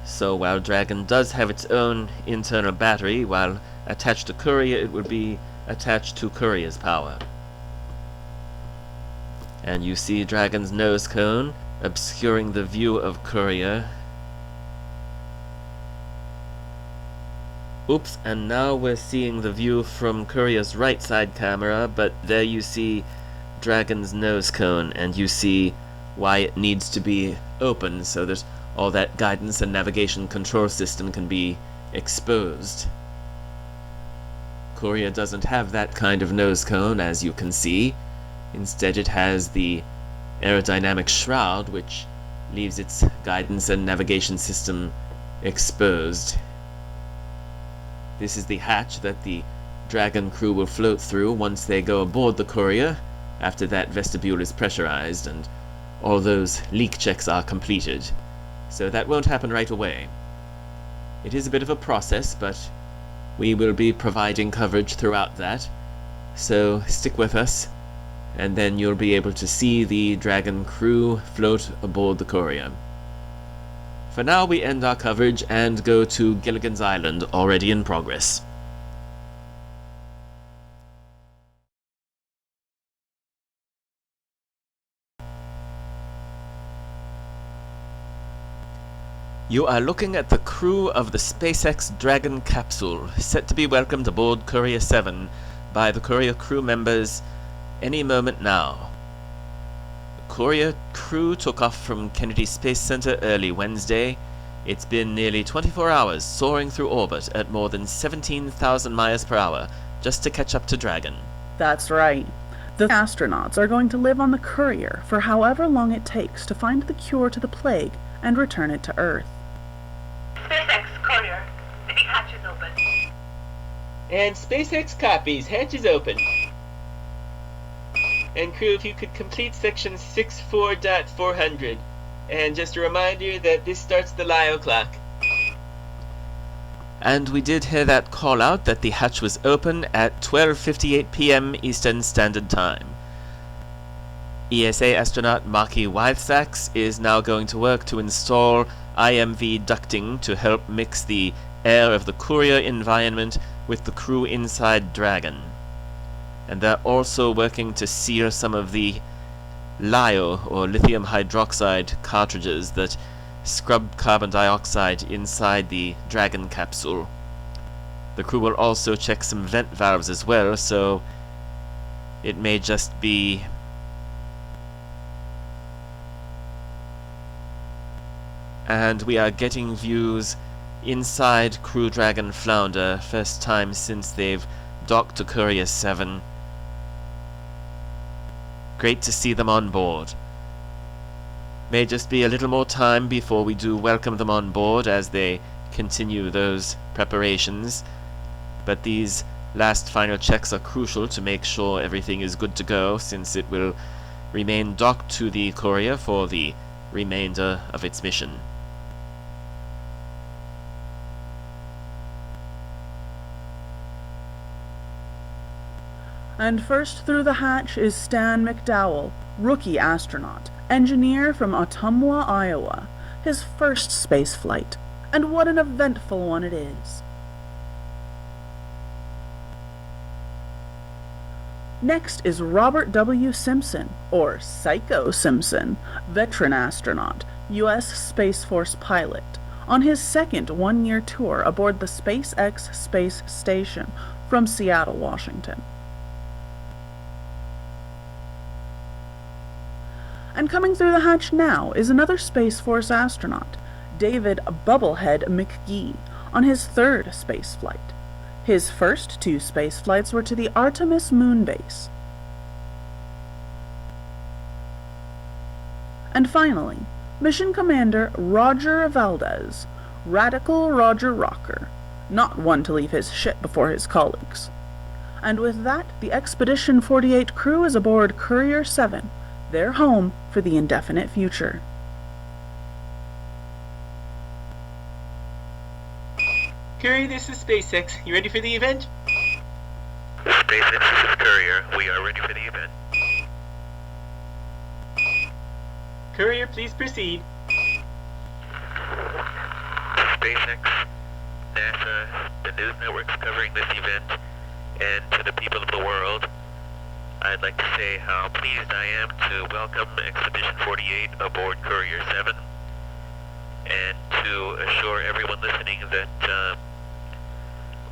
so while Dragon does have its own internal battery, while attached to Courier it will be attached to Courier's power. And you see Dragon's nose cone obscuring the view of Courier. Oops, and now we're seeing the view from Courier's right side camera, but there you see Dragon's nose cone, and you see why it needs to be open so that all that guidance and navigation control system can be exposed. Courier doesn't have that kind of nose cone, as you can see. Instead it has the aerodynamic shroud, which leaves its guidance and navigation system exposed. This is the hatch that the Dragon crew will float through once they go aboard the Courier, after that vestibule is pressurized and all those leak checks are completed. So that won't happen right away. It is a bit of a process, but we will be providing coverage throughout that, so stick with us, and then you'll be able to see the Dragon crew float aboard the Courier. For now, we end our coverage and go to Gilligan's Island, already in progress. You are looking at the crew of the SpaceX Dragon capsule, set to be welcomed aboard Courier 7 by the Courier crew members any moment now. Courier crew took off from Kennedy Space Center early Wednesday. It's been nearly 24 hours soaring through orbit at more than 17,000 miles per hour just to catch up to Dragon. That's right. The astronauts are going to live on the Courier for however long it takes to find the cure to the plague and return it to Earth. SpaceX Courier, the big hatch is open. And SpaceX copies, hatch is open. And crew, if you could complete section 64.400. And just a reminder that this starts the LIO clock. And we did hear that call out that the hatch was open at 12:58 p.m. Eastern Standard Time. ESA astronaut Marky Wythsacks is now going to work to install IMV ducting to help mix the air of the Courier environment with the crew inside Dragon. And they're also working to seal some of the LiO, or lithium hydroxide, cartridges that scrub carbon dioxide inside the Dragon capsule. The crew will also check some vent valves as well, so it may just be and we are getting views inside Crew Dragon Flounder, first time since they've docked to Courier 7. Great to see them on board. May just be a little more time before we do welcome them on board as they continue those preparations, but these last final checks are crucial to make sure everything is good to go, since it will remain docked to the Courier for the remainder of its mission. And first through the hatch is Stan McDowell, rookie astronaut, engineer from Ottumwa, Iowa, his first space flight. And what an eventful one it is. Next is Robert W. Simpson, or Psycho Simpson, veteran astronaut, U.S. Space Force pilot, on his second one-year tour aboard the SpaceX space station from Seattle, Washington. And coming through the hatch now is another Space Force astronaut, David Bubblehead McGee, on his third space flight. His first two space flights were to the Artemis moon base. And finally, Mission Commander Roger Valdez, Radical Roger Rocker, not one to leave his ship before his colleagues. And with that, the Expedition 48 crew is aboard Courier 7, their home for the indefinite future. Courier, this is SpaceX. You ready for the event? SpaceX, this is Courier. We are ready for the event. Courier, please proceed. SpaceX, NASA, the news networks covering this event, and to the people of the world, I'd like to say how pleased I am to welcome Expedition 48 aboard Courier 7, and to assure everyone listening that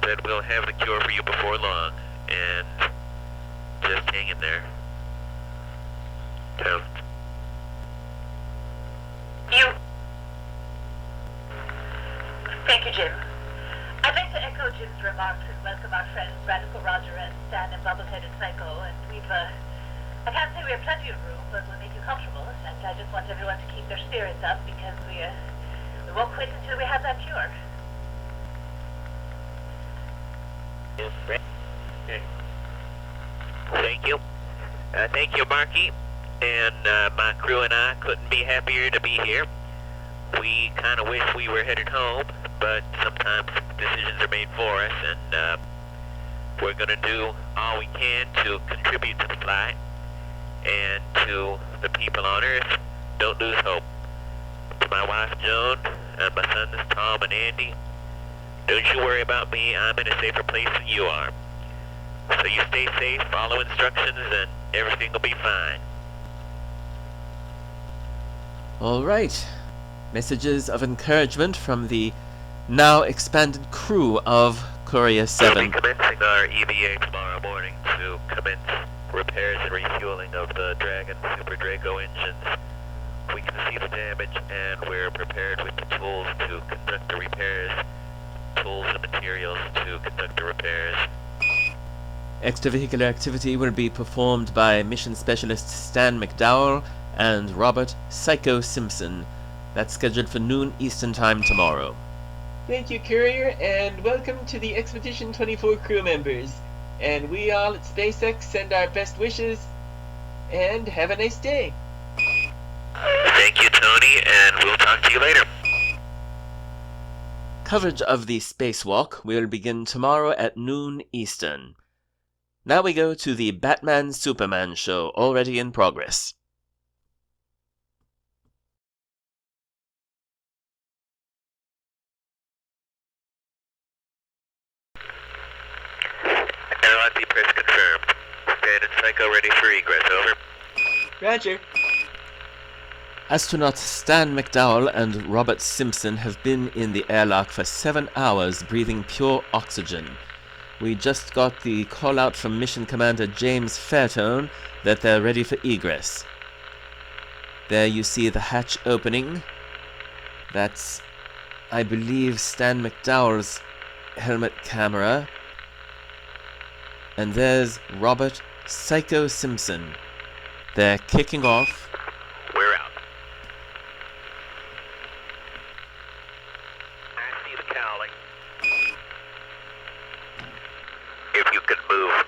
that we'll have the cure for you before long, and just hang in there. Toast. Thank you, Jim. I'd like to echo Jim's remarks and welcome our friends Radical Roger and Stan and Bubblehead and Psycho, and I can't say we have plenty of room, but we'll make you comfortable, and I just want everyone to keep their spirits up, because we won't quit until we have that cure. Thank you. Thank you, Marky. And my crew and I couldn't be happier to be here. We kind of wish we were headed home, but sometimes decisions are made for us, and we're going to do all we can to contribute to the flight. And to the people on Earth, don't lose hope. To my wife Joan and my sons Tom and Andy, don't you worry about me. I'm in a safer place than you are. So you stay safe, follow instructions, and everything will be fine. All right. Messages of encouragement from the now expanded crew of Courier 7. We'll be commencing our EVA tomorrow morning to commence repairs and refueling of the Dragon Super Draco engines. We can see the damage, and we're prepared with the tools to conduct the repairs. Tools and materials to conduct the repairs. Extravehicular activity will be performed by Mission Specialists Stan McDowell and Robert Psycho Simpson. That's scheduled for noon Eastern Time tomorrow. Thank you, Courier, and welcome to the Expedition 24 crew members. And we all at SpaceX send our best wishes, and have a nice day. Thank you, Tony, and we'll talk to you later. Coverage of the spacewalk will begin tomorrow at noon Eastern. Now we go to the Batman-Superman show, already in progress. LRT press confirmed. Standard Psycho ready for egress, over. Roger. Astronauts Stan McDowell and Robert Simpson have been in the airlock for 7 hours breathing pure oxygen. We just got the call out from Mission Commander James Fairtone that they're ready for egress. There you see the hatch opening. That's, I believe, Stan McDowell's helmet camera. And there's Robert Psycho Simpson. They're kicking off. We're out. I see the cowling. If you could move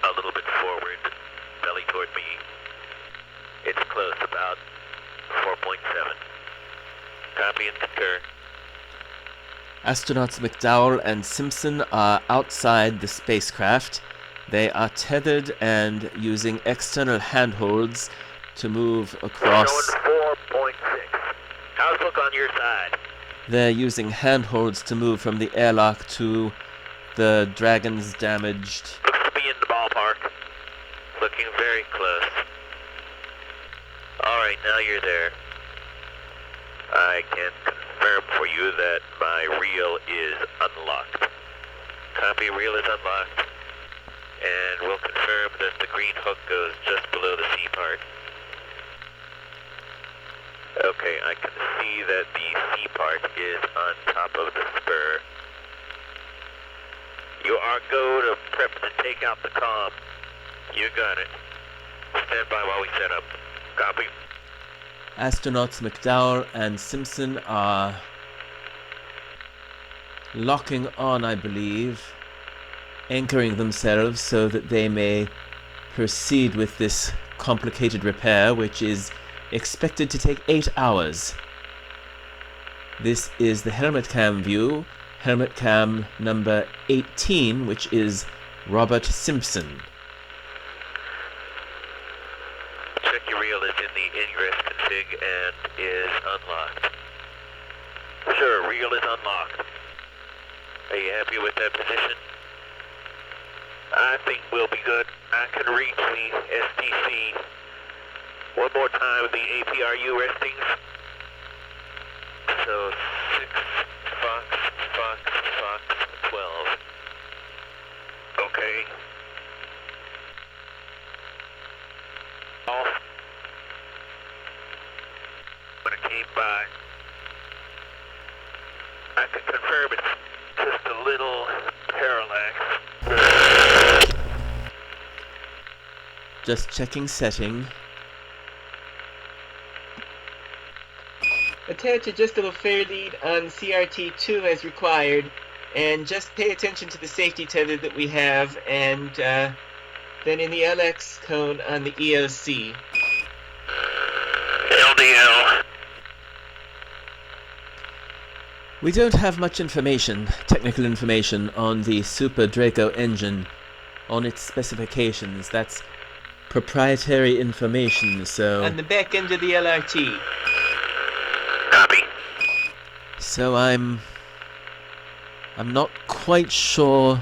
a little bit forward, belly toward me. It's close, about 4.7. Copy and concur. Astronauts McDowell and Simpson are outside the spacecraft. They are tethered and using external handholds to move across. Showing 4.6. How's look on your side? They're using handholds to move from the airlock to the Dragon's damaged. Looks to be in the ballpark. Looking very close. Alright, now you're there. I can confirm for you that my reel is unlocked. Copy, reel is unlocked. And we'll confirm that the green hook goes just below the C part. Okay, I can see that the C part is on top of the spur. You are go to prep to take out the comm. You got it. Stand by while we set up. Copy. Astronauts McDowell and Simpson are locking on, I believe, anchoring themselves so that they may proceed with this complicated repair, which is expected to take 8 hours. This is the helmet cam view, helmet cam number 18, which is Robert Simpson. Check your reel is in the ingress config and is unlocked. Sure, reel is unlocked. Are you happy with that position? I think we'll be good. I can reach the STC. One more time with the APRU restings. So 6, Fox, 12. Okay. Off. When it came by, I can confirm it's just a little parallax. Just checking setting. Attach adjustable fair lead on CRT2 as required, and just pay attention to the safety tether that we have, and then in the LX cone on the EOC. LDL. We don't have much information, technical information, on the Super Draco engine, on its specifications. That's proprietary information, so... On the back end of the LRT. Copy. So I'm not quite sure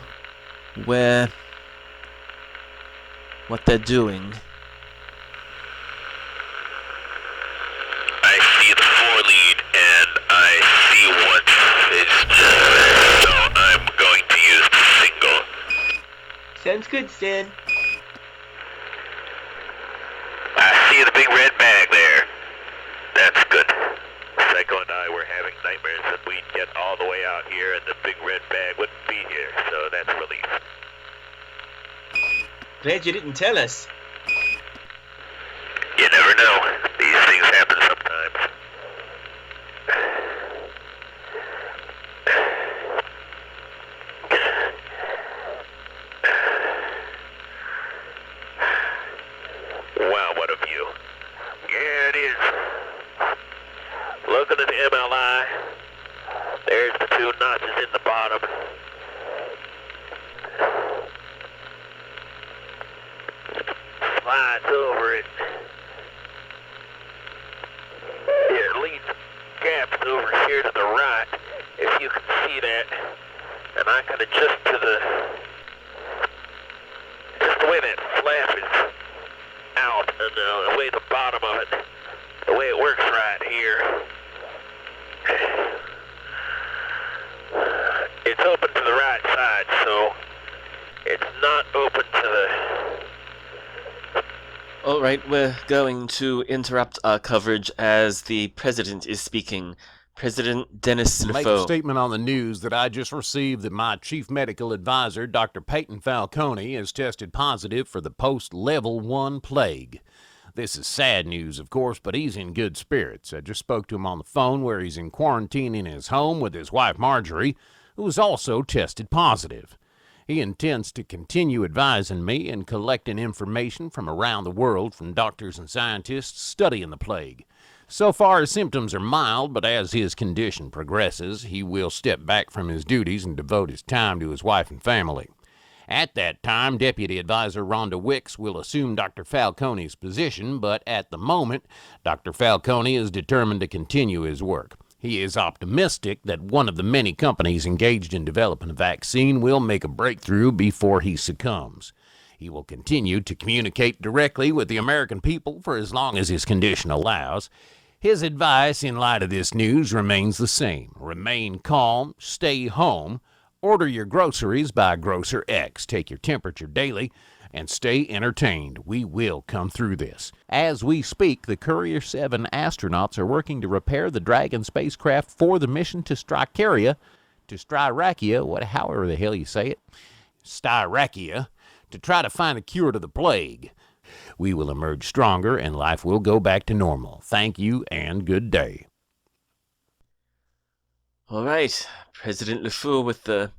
what they're doing. I see the forelead and I see what's so I'm going to use the single. Sounds good, Stan. red bag there. That's good. Psycho and I were having nightmares that we'd get all the way out here and the big red bag wouldn't be here, so that's a relief. Glad you didn't tell us. You never know. These things happen sometimes. Wow, what a view. Yeah, it is. Looking at the MLI, there's the two notches in the bottom. Slides over it. It leads gaps over here to the right, if you can see that. And I can adjust to just the way that flap is out and the way the bottom of it, the way it works right here. It's open to the right side, so it's not open to the... Alright, we're going to interrupt our coverage as the President is speaking. President Dennis Make a LeFaux. statement on the news that I just received that my chief medical advisor, Dr. Peyton Falconi, has tested positive for the post-level 1 plague. This is sad news, of course, but he's in good spirits. I just spoke to him on the phone where he's in quarantine in his home with his wife Marjorie, who was also tested positive. He intends to continue advising me and collecting information from around the world from doctors and scientists studying the plague. So far, his symptoms are mild, but as his condition progresses, he will step back from his duties and devote his time to his wife and family. At that time, Deputy Advisor Rhonda Wicks will assume Dr. Falconi's position, but at the moment, Dr. Falconi is determined to continue his work. He is optimistic that one of the many companies engaged in developing a vaccine will make a breakthrough before he succumbs. He will continue to communicate directly with the American people for as long as his condition allows. His advice in light of this news remains the same. Remain calm, stay home, order your groceries by Grocer X, take your temperature daily, and stay entertained. We will come through this. As we speak, the Courier 7 astronauts are working to repair the Dragon spacecraft for the mission to Styrakia, however the hell you say it, Styrakia, to try to find a cure to the plague. We will emerge stronger and life will go back to normal. Thank you and good day. Alright, President LeFaux with the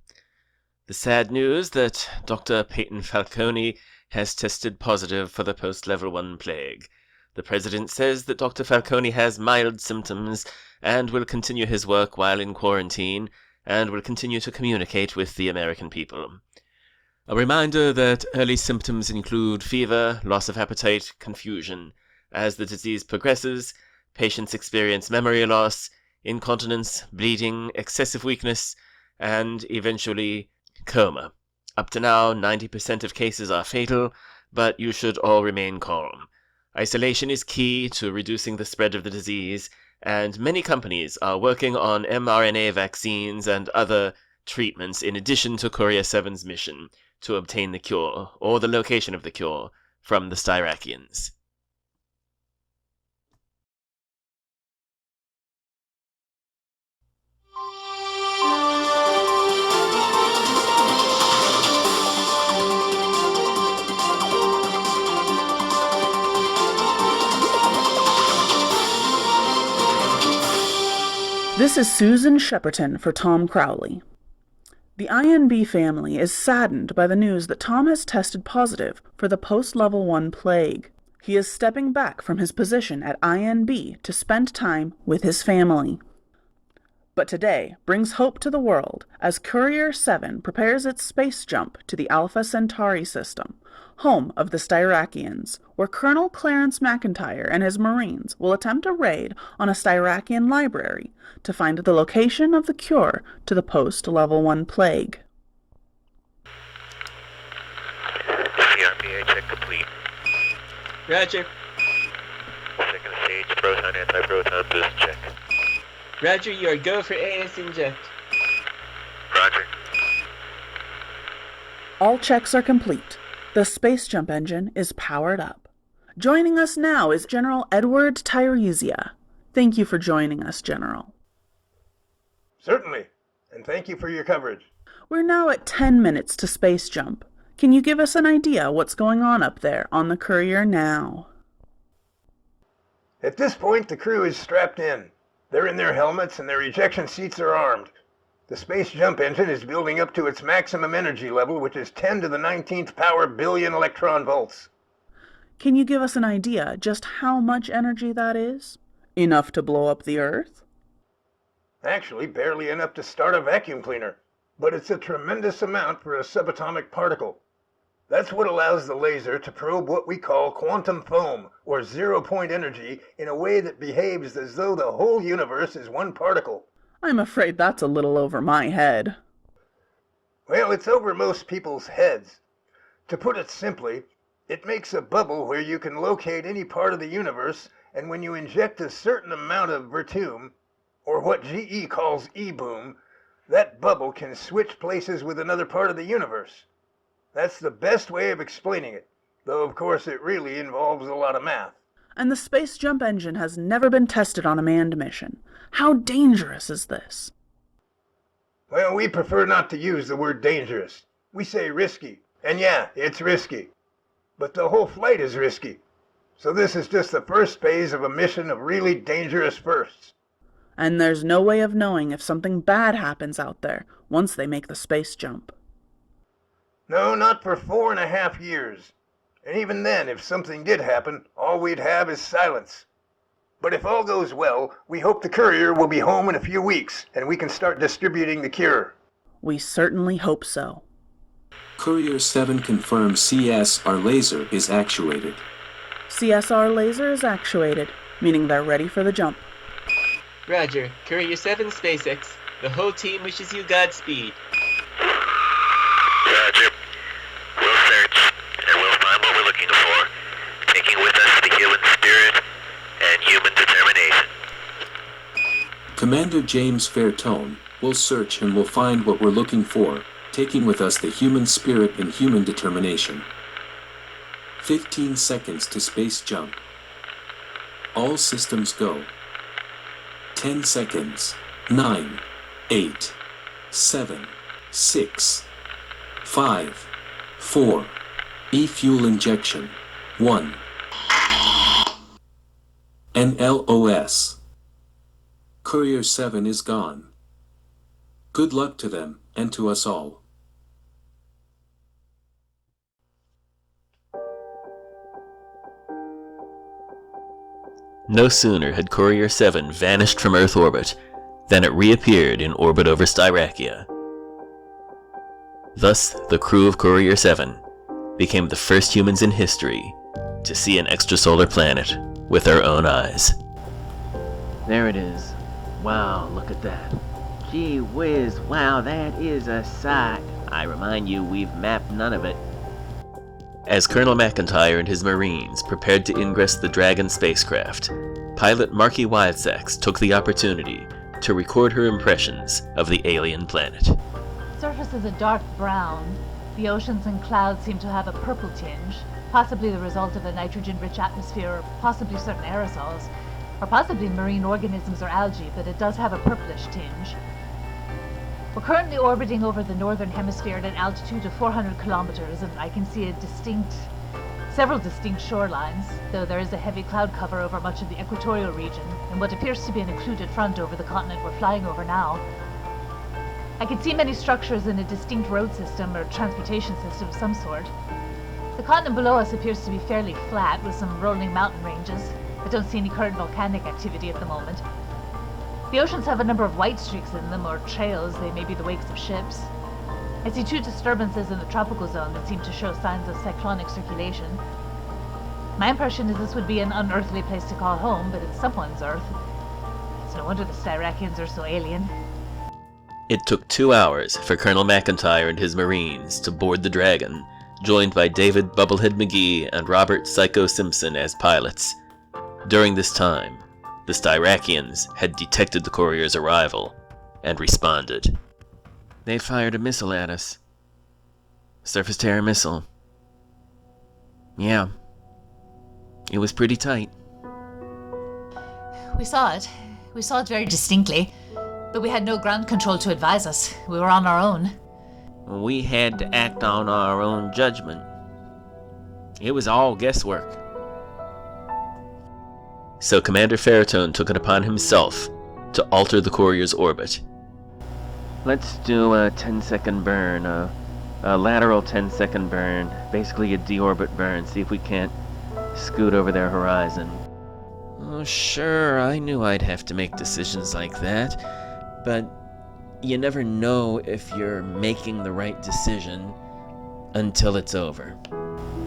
sad news that Dr. Peyton Falconi has tested positive for the post-level 1 plague. The President says that Dr. Falconi has mild symptoms and will continue his work while in quarantine and will continue to communicate with the American people. A reminder that early symptoms include fever, loss of appetite, confusion. As the disease progresses, patients experience memory loss, incontinence, bleeding, excessive weakness, and eventually coma. Up to now, 90% of cases are fatal, but you should all remain calm. Isolation is key to reducing the spread of the disease, and many companies are working on mRNA vaccines and other treatments in addition to Courier 7's mission to obtain the cure, or the location of the cure, from the Styrakians. This is Susan Shepperton for Tom Crowley. The INB family is saddened by the news that Tom has tested positive for the post-level 1 plague. He is stepping back from his position at INB to spend time with his family. But today brings hope to the world as Courier 7 prepares its space jump to the Alpha Centauri system, home of the Styrakians, where Colonel Clarence McIntyre and his Marines will attempt a raid on a Styrakian library to find the location of the cure to the post-level 1 plague. CRPA check complete. Roger. Second stage proton anti-proton boost check. Roger, you are go for AS inject. Roger. All checks are complete. The space jump engine is powered up. Joining us now is General Edward Tyresia. Thank you for joining us, General. Certainly, and thank you for your coverage. We're now at 10 minutes to space jump. Can you give us an idea what's going on up there on the Courier now? At this point, the crew is strapped in. They're in their helmets and their ejection seats are armed. The space jump engine is building up to its maximum energy level, which is 10 to the 19th power billion electron volts. Can you give us an idea just how much energy that is? Enough to blow up the Earth? Actually, barely enough to start a vacuum cleaner. But it's a tremendous amount for a subatomic particle. That's what allows the laser to probe what we call quantum foam, or zero-point energy, in a way that behaves as though the whole universe is one particle. I'm afraid that's a little over my head. Well, it's over most people's heads. To put it simply, it makes a bubble where you can locate any part of the universe, and when you inject a certain amount of vertum, or what GE calls E-boom, that bubble can switch places with another part of the universe. That's the best way of explaining it, though of course it really involves a lot of math. And the space jump engine has never been tested on a manned mission. How dangerous is this? Well, we prefer not to use the word dangerous. We say risky. And yeah, it's risky. But the whole flight is risky. So this is just the first phase of a mission of really dangerous firsts. And there's no way of knowing if something bad happens out there once they make the space jump. No, not for 4.5 years. And even then, if something did happen, all we'd have is silence. But if all goes well, we hope the courier will be home in a few weeks, and we can start distributing the cure. We certainly hope so. Courier 7 confirms CSR laser is actuated. CSR laser is actuated, meaning they're ready for the jump. Roger. Courier 7 SpaceX. The whole team wishes you Godspeed. Roger. We'll search, and we'll find what we're looking for, taking with us the human spirit and human determination. Commander James Fairtone will search and will find what we're looking for, taking with us the human spirit and human determination. 15 seconds to space jump. All systems go. 10 seconds. 9, 8, 7, 6, 5, 4. E-fuel injection. 1. NLOS. Courier 7 is gone. Good luck to them, and to us all. No sooner had Courier 7 vanished from Earth orbit than it reappeared in orbit over Styrakia. Thus, the crew of Courier 7 became the first humans in history to see an extrasolar planet with their own eyes. There it is. Wow, look at that. Gee whiz, wow, that is a sight. I remind you, we've mapped none of it. As Colonel McIntyre and his Marines prepared to ingress the Dragon spacecraft, pilot Marky Wildsacks took the opportunity to record her impressions of the alien planet. Surface is a dark brown. The oceans and clouds seem to have a purple tinge, possibly the result of a nitrogen-rich atmosphere, or possibly certain aerosols, or possibly marine organisms or algae, but it does have a purplish tinge. We're currently orbiting over the northern hemisphere at an altitude of 400 kilometers, and I can see several distinct shorelines, though there is a heavy cloud cover over much of the equatorial region, and what appears to be an occluded front over the continent we're flying over now. I can see many structures in a distinct road system or transportation system of some sort. The continent below us appears to be fairly flat, with some rolling mountain ranges. I don't see any current volcanic activity at the moment. The oceans have a number of white streaks in them, or trails. They may be the wakes of ships. I see 2 disturbances in the tropical zone that seem to show signs of cyclonic circulation. My impression is this would be an unearthly place to call home, but it's someone's Earth. It's no wonder the Styrakians are so alien. It took 2 hours for Colonel McIntyre and his Marines to board the Dragon, joined by David Bubblehead McGee and Robert Psycho Simpson as pilots. During this time, the Styrakians had detected the courier's arrival and responded. They fired a missile at us. Surface-to-air missile. Yeah. It was pretty tight. We saw it. We saw it very distinctly. But we had no ground control to advise us. We were on our own. We had to act on our own judgment. It was all guesswork. So Commander Fairtone took it upon himself to alter the courier's orbit. Let's do a 10-second burn, a lateral 10-second burn, basically a deorbit burn, see if we can't scoot over their horizon. Oh, sure, I knew I'd have to make decisions like that, but you never know if you're making the right decision until it's over.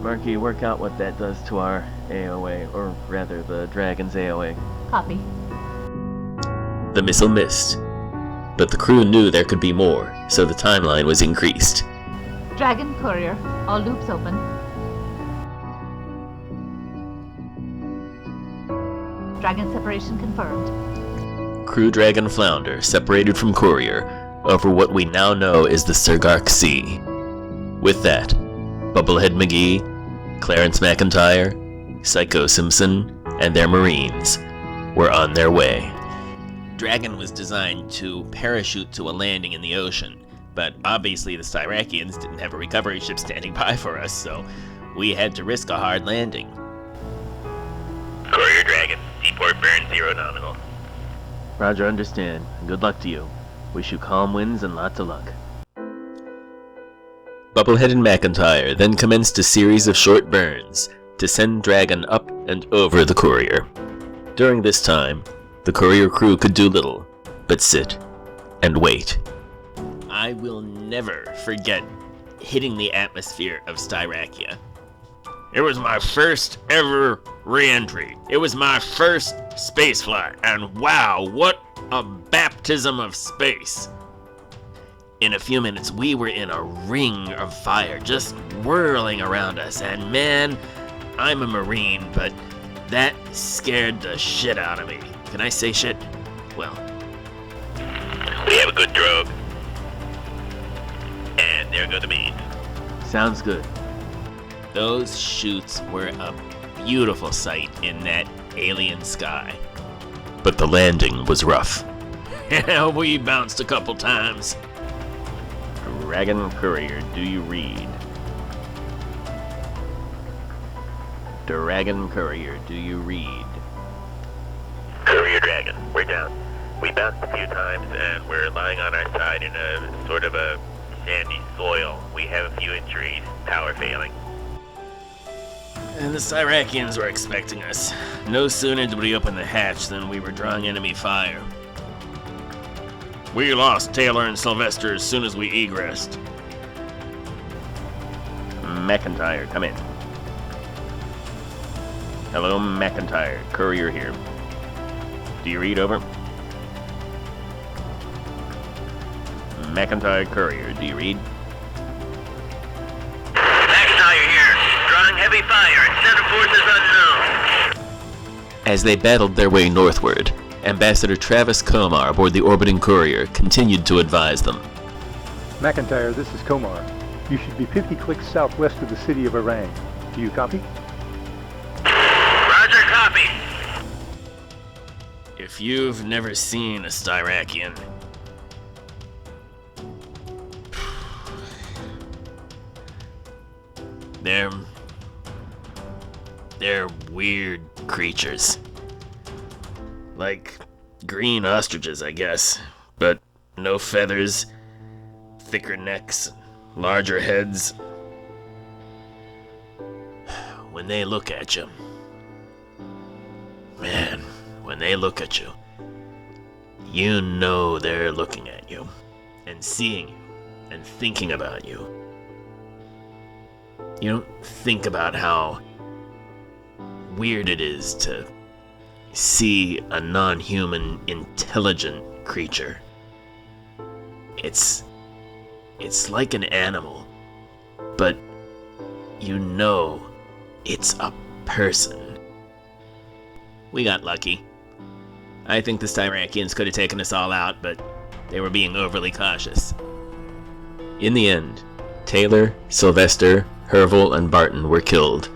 Marky, work out what that does to our AOA, or rather the Dragon's AOA. Copy. The missile missed, but the crew knew there could be more, so the timeline was increased. Dragon courier, all loops open. Dragon separation confirmed. Crew Dragon Flounder separated from courier over what we now know is the Sergark Sea. With that, Bubblehead McGee, Clarence McIntyre, Psycho Simpson, and their Marines were on their way. Dragon was designed to parachute to a landing in the ocean, but obviously the Styrakians didn't have a recovery ship standing by for us, so we had to risk a hard landing. Courier Dragon, Seaport burn 0 nominal. Roger, understand. Good luck to you. Wish you calm winds and lots of luck. Bubblehead and McIntyre then commenced a series of short burns to send Dragon up and over the courier. During this time, the courier crew could do little but sit and wait. I will never forget hitting the atmosphere of Styrakia. It was my first ever re-entry. It was my first spaceflight, and wow, what a baptism of space. In a few minutes, we were in a ring of fire, just whirling around us, and man, I'm a Marine, but that scared the shit out of me. Can I say shit? Well, we have a good drogue. And there go the beans. Sounds good. Those chutes were a beautiful sight in that alien sky. But the landing was rough. We bounced a couple times. Dragon Courier, do you read? Dragon Courier, do you read? Courier Dragon, we're down. We bounced a few times and we're lying on our side in a sort of a sandy soil. We have a few injuries, power failing. And the Styrakians were expecting us. No sooner did we open the hatch than we were drawing enemy fire. We lost Taylor and Sylvester as soon as we egressed. McIntyre, come in. Hello, McIntyre. Courier here. Do you read, over? McIntyre, Courier, do you read? McIntyre here. Drawing heavy fire. Center forces unknown. As they battled their way northward, Ambassador Travis Komar aboard the orbiting courier continued to advise them. McIntyre, this is Komar. You should be 50 clicks southwest of the city of Arang. Do you copy? Roger, copy. If you've never seen a Styrakian, they're weird creatures. Like green ostriches, I guess, but no feathers, thicker necks, larger heads. When they look at you, man, when they look at you, you know they're looking at you, and seeing you, and thinking about you. You don't think about how weird it is to see a non-human, intelligent creature. It's like an animal, but you know it's a person. We got lucky. I think the Styrakians could have taken us all out, but they were being overly cautious. In the end, Taylor, Sylvester, Herval, and Barton were killed,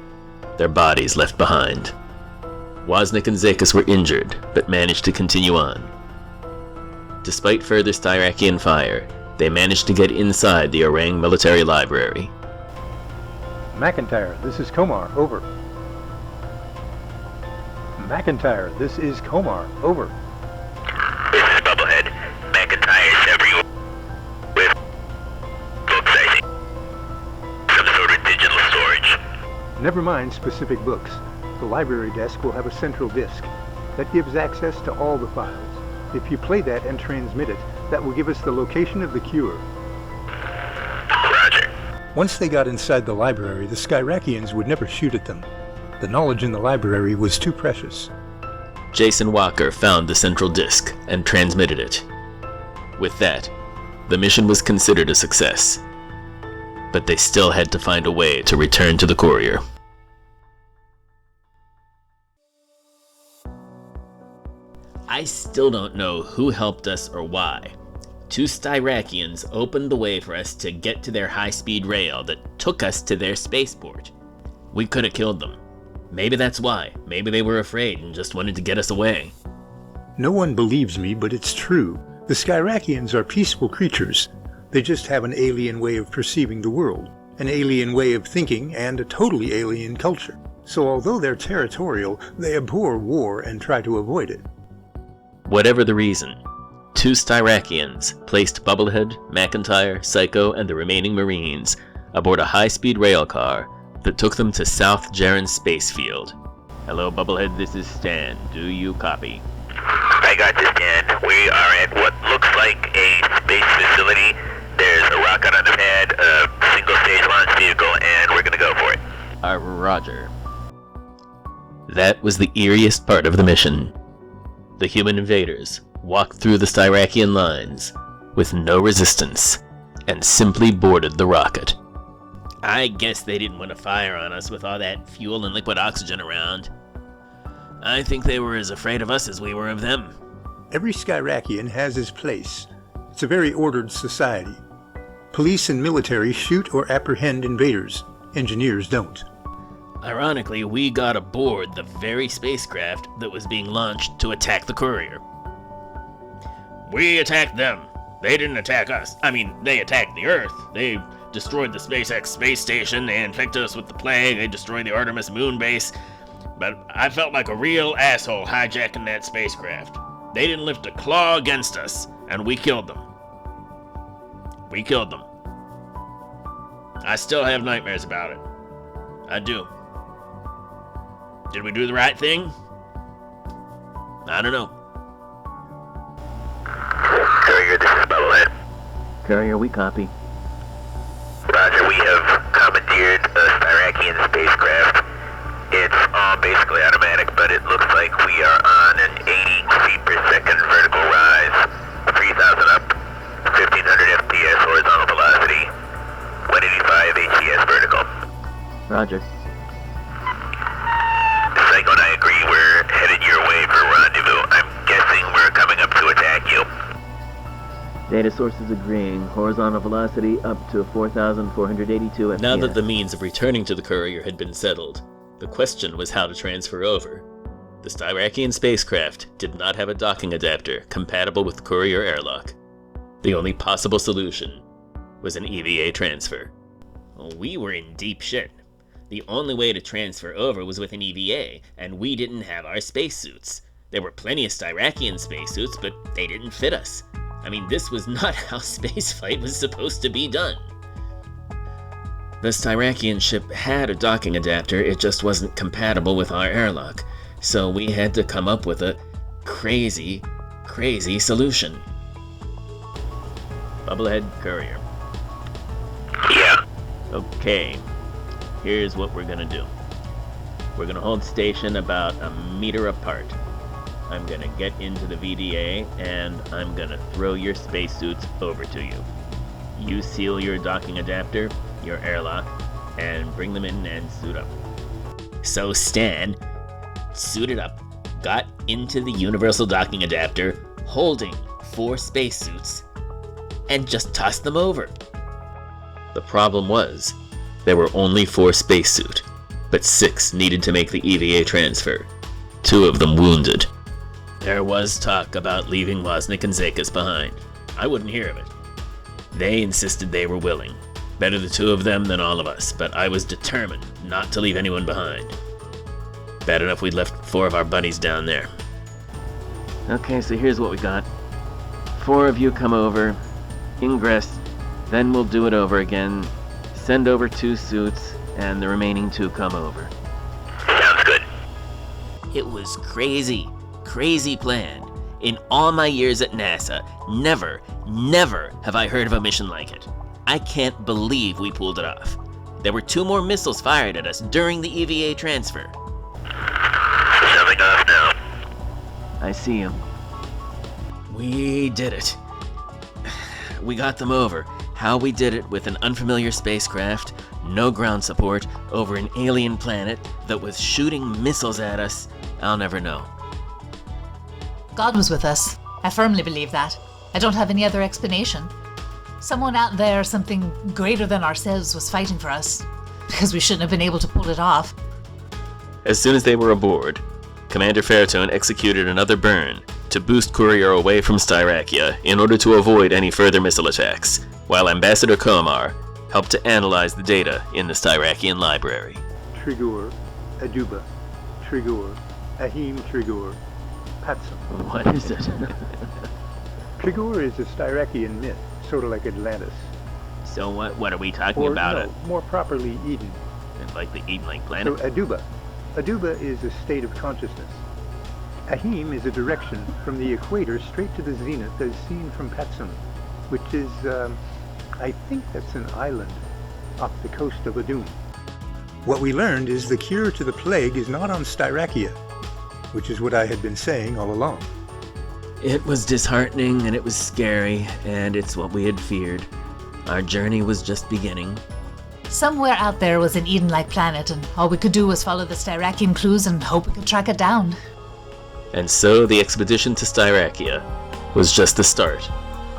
their bodies left behind. Wozniak and Zakis were injured, but managed to continue on. Despite further Styrakian fire, they managed to get inside the Orang military library. McIntyre, this is Komar, over. McIntyre, this is Komar, over. This is Bubblehead. McIntyre's everywhere with books, I think. Some sort of digital storage. Never mind specific books. The library desk will have a central disk. That gives access to all the files. If you play that and transmit it, that will give us the location of the cure. Roger. Once they got inside the library, the Skyrakians would never shoot at them. The knowledge in the library was too precious. Jason Walker found the central disk and transmitted it. With that, the mission was considered a success. But they still had to find a way to return to the courier. I still don't know who helped us or why. 2 Styrakians opened the way for us to get to their high-speed rail that took us to their spaceport. We could have killed them. Maybe that's why. Maybe they were afraid and just wanted to get us away. No one believes me, but it's true. The Skyrakians are peaceful creatures. They just have an alien way of perceiving the world, an alien way of thinking, and a totally alien culture. So although they're territorial, they abhor war and try to avoid it. Whatever the reason, 2 Styrakians placed Bubblehead, McIntyre, Psycho, and the remaining Marines aboard a high-speed rail car that took them to South Jaren Space Field. Hello, Bubblehead, this is Stan. Do you copy? I got this, Dan. We are at what looks like a space facility. There's a rocket on the pad, a single-stage launch vehicle, and we're gonna go for it. Roger. That was the eeriest part of the mission. The human invaders walked through the Styrakian lines with no resistance and simply boarded the rocket. I guess they didn't want to fire on us with all that fuel and liquid oxygen around. I think they were as afraid of us as we were of them. Every Skyrakian has his place. It's a very ordered society. Police and military shoot or apprehend invaders. Engineers don't. Ironically, we got aboard the very spacecraft that was being launched to attack the courier. We attacked them. They didn't attack us. I mean, they attacked the Earth. They destroyed the SpaceX space station. They infected us with the plague. They destroyed the Artemis moon base. But I felt like a real asshole hijacking that spacecraft. They didn't lift a claw against us, and we killed them. We killed them. I still have nightmares about it. I do. Did we do the right thing? I don't know. Courier, this is Bubblehead. Courier, we copy. Roger, we have commandeered a Styrakian spacecraft. It's all basically automatic, but it looks like we are on an 80 feet per second vertical rise, 3,000 up, 1,500 FPS horizontal velocity, 185 HES vertical. Roger. Psycho and I agree we're headed your way for rendezvous. I'm guessing we're coming up to attack you. Data sources agreeing. Horizontal velocity up to 4,482 FPS. Now that the means of returning to the courier had been settled, the question was how to transfer over. The Styrakian spacecraft did not have a docking adapter compatible with the courier airlock. The only possible solution was an EVA transfer. We were in deep shit. The only way to transfer over was with an EVA, and we didn't have our spacesuits. There were plenty of Styrakian spacesuits, but they didn't fit us. I mean, this was not how spaceflight was supposed to be done. The Styrakian ship had a docking adapter, it just wasn't compatible with our airlock, so we had to come up with a crazy solution. Bubblehead, courier. Yeah. Okay, here's what we're gonna do. We're gonna hold station about a meter apart. I'm gonna get into the VDA, and I'm gonna throw your spacesuits over to you. You seal your docking adapter, your airlock, and bring them in and suit up. So Stan suited up, got into the universal docking adapter, holding 4 spacesuits, and just tossed them over. The problem was, there were only 4 spacesuits. but 6 needed to make the EVA transfer, 2 of them wounded. There was talk about leaving Wozniak and Zekas behind. I wouldn't hear of it. They insisted they were willing. Better the 2 of them than all of us, but I was determined not to leave anyone behind. Bad enough we'd left 4 of our buddies down there. Okay, so here's what we got. 4 of you come over, ingress, then we'll do it over again. Send over 2 suits, and the remaining 2 come over. Sounds good. It was crazy plan. In all my years at NASA, never have I heard of a mission like it. I can't believe we pulled it off. There were 2 more missiles fired at us during the EVA transfer. Coming off now. I see him. We did it. We got them over. How we did it with an unfamiliar spacecraft, no ground support, over an alien planet that was shooting missiles at us, I'll never know. God was with us. I firmly believe that. I don't have any other explanation. Someone out there, something greater than ourselves, was fighting for us. Because we shouldn't have been able to pull it off. As soon as they were aboard, Commander Fairtone executed another burn to boost Courier away from Styrakia in order to avoid any further missile attacks, while Ambassador Komar helped to analyze the data in the Styrakian library. Trigor, Aduba, Trigor, Ahim Trigor, Patsum. What is it? Trigor is a Styrakian myth, sort of like Atlantis. So what are we talking Or, about? no, more properly, Eden. Like the Eden-like So planet? Aduba. Aduba is a state of consciousness. Ahim is a direction from the equator straight to the zenith as seen from Patsum, which is, I think that's an island off the coast of Adum. What we learned is the cure to the plague is not on Styrakia, which is what I had been saying all along. It was disheartening and it was scary, and it's what we had feared. Our journey was just beginning. Somewhere out there was an Eden-like planet, and all we could do was follow the Styrakian clues and hope we could track it down. And so the expedition to Styrakia was just the start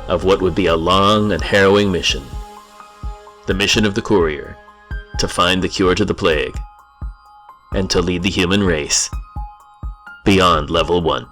of what would be a long and harrowing mission. The mission of the Courier, to find the cure to the plague, and to lead the human race beyond level 1.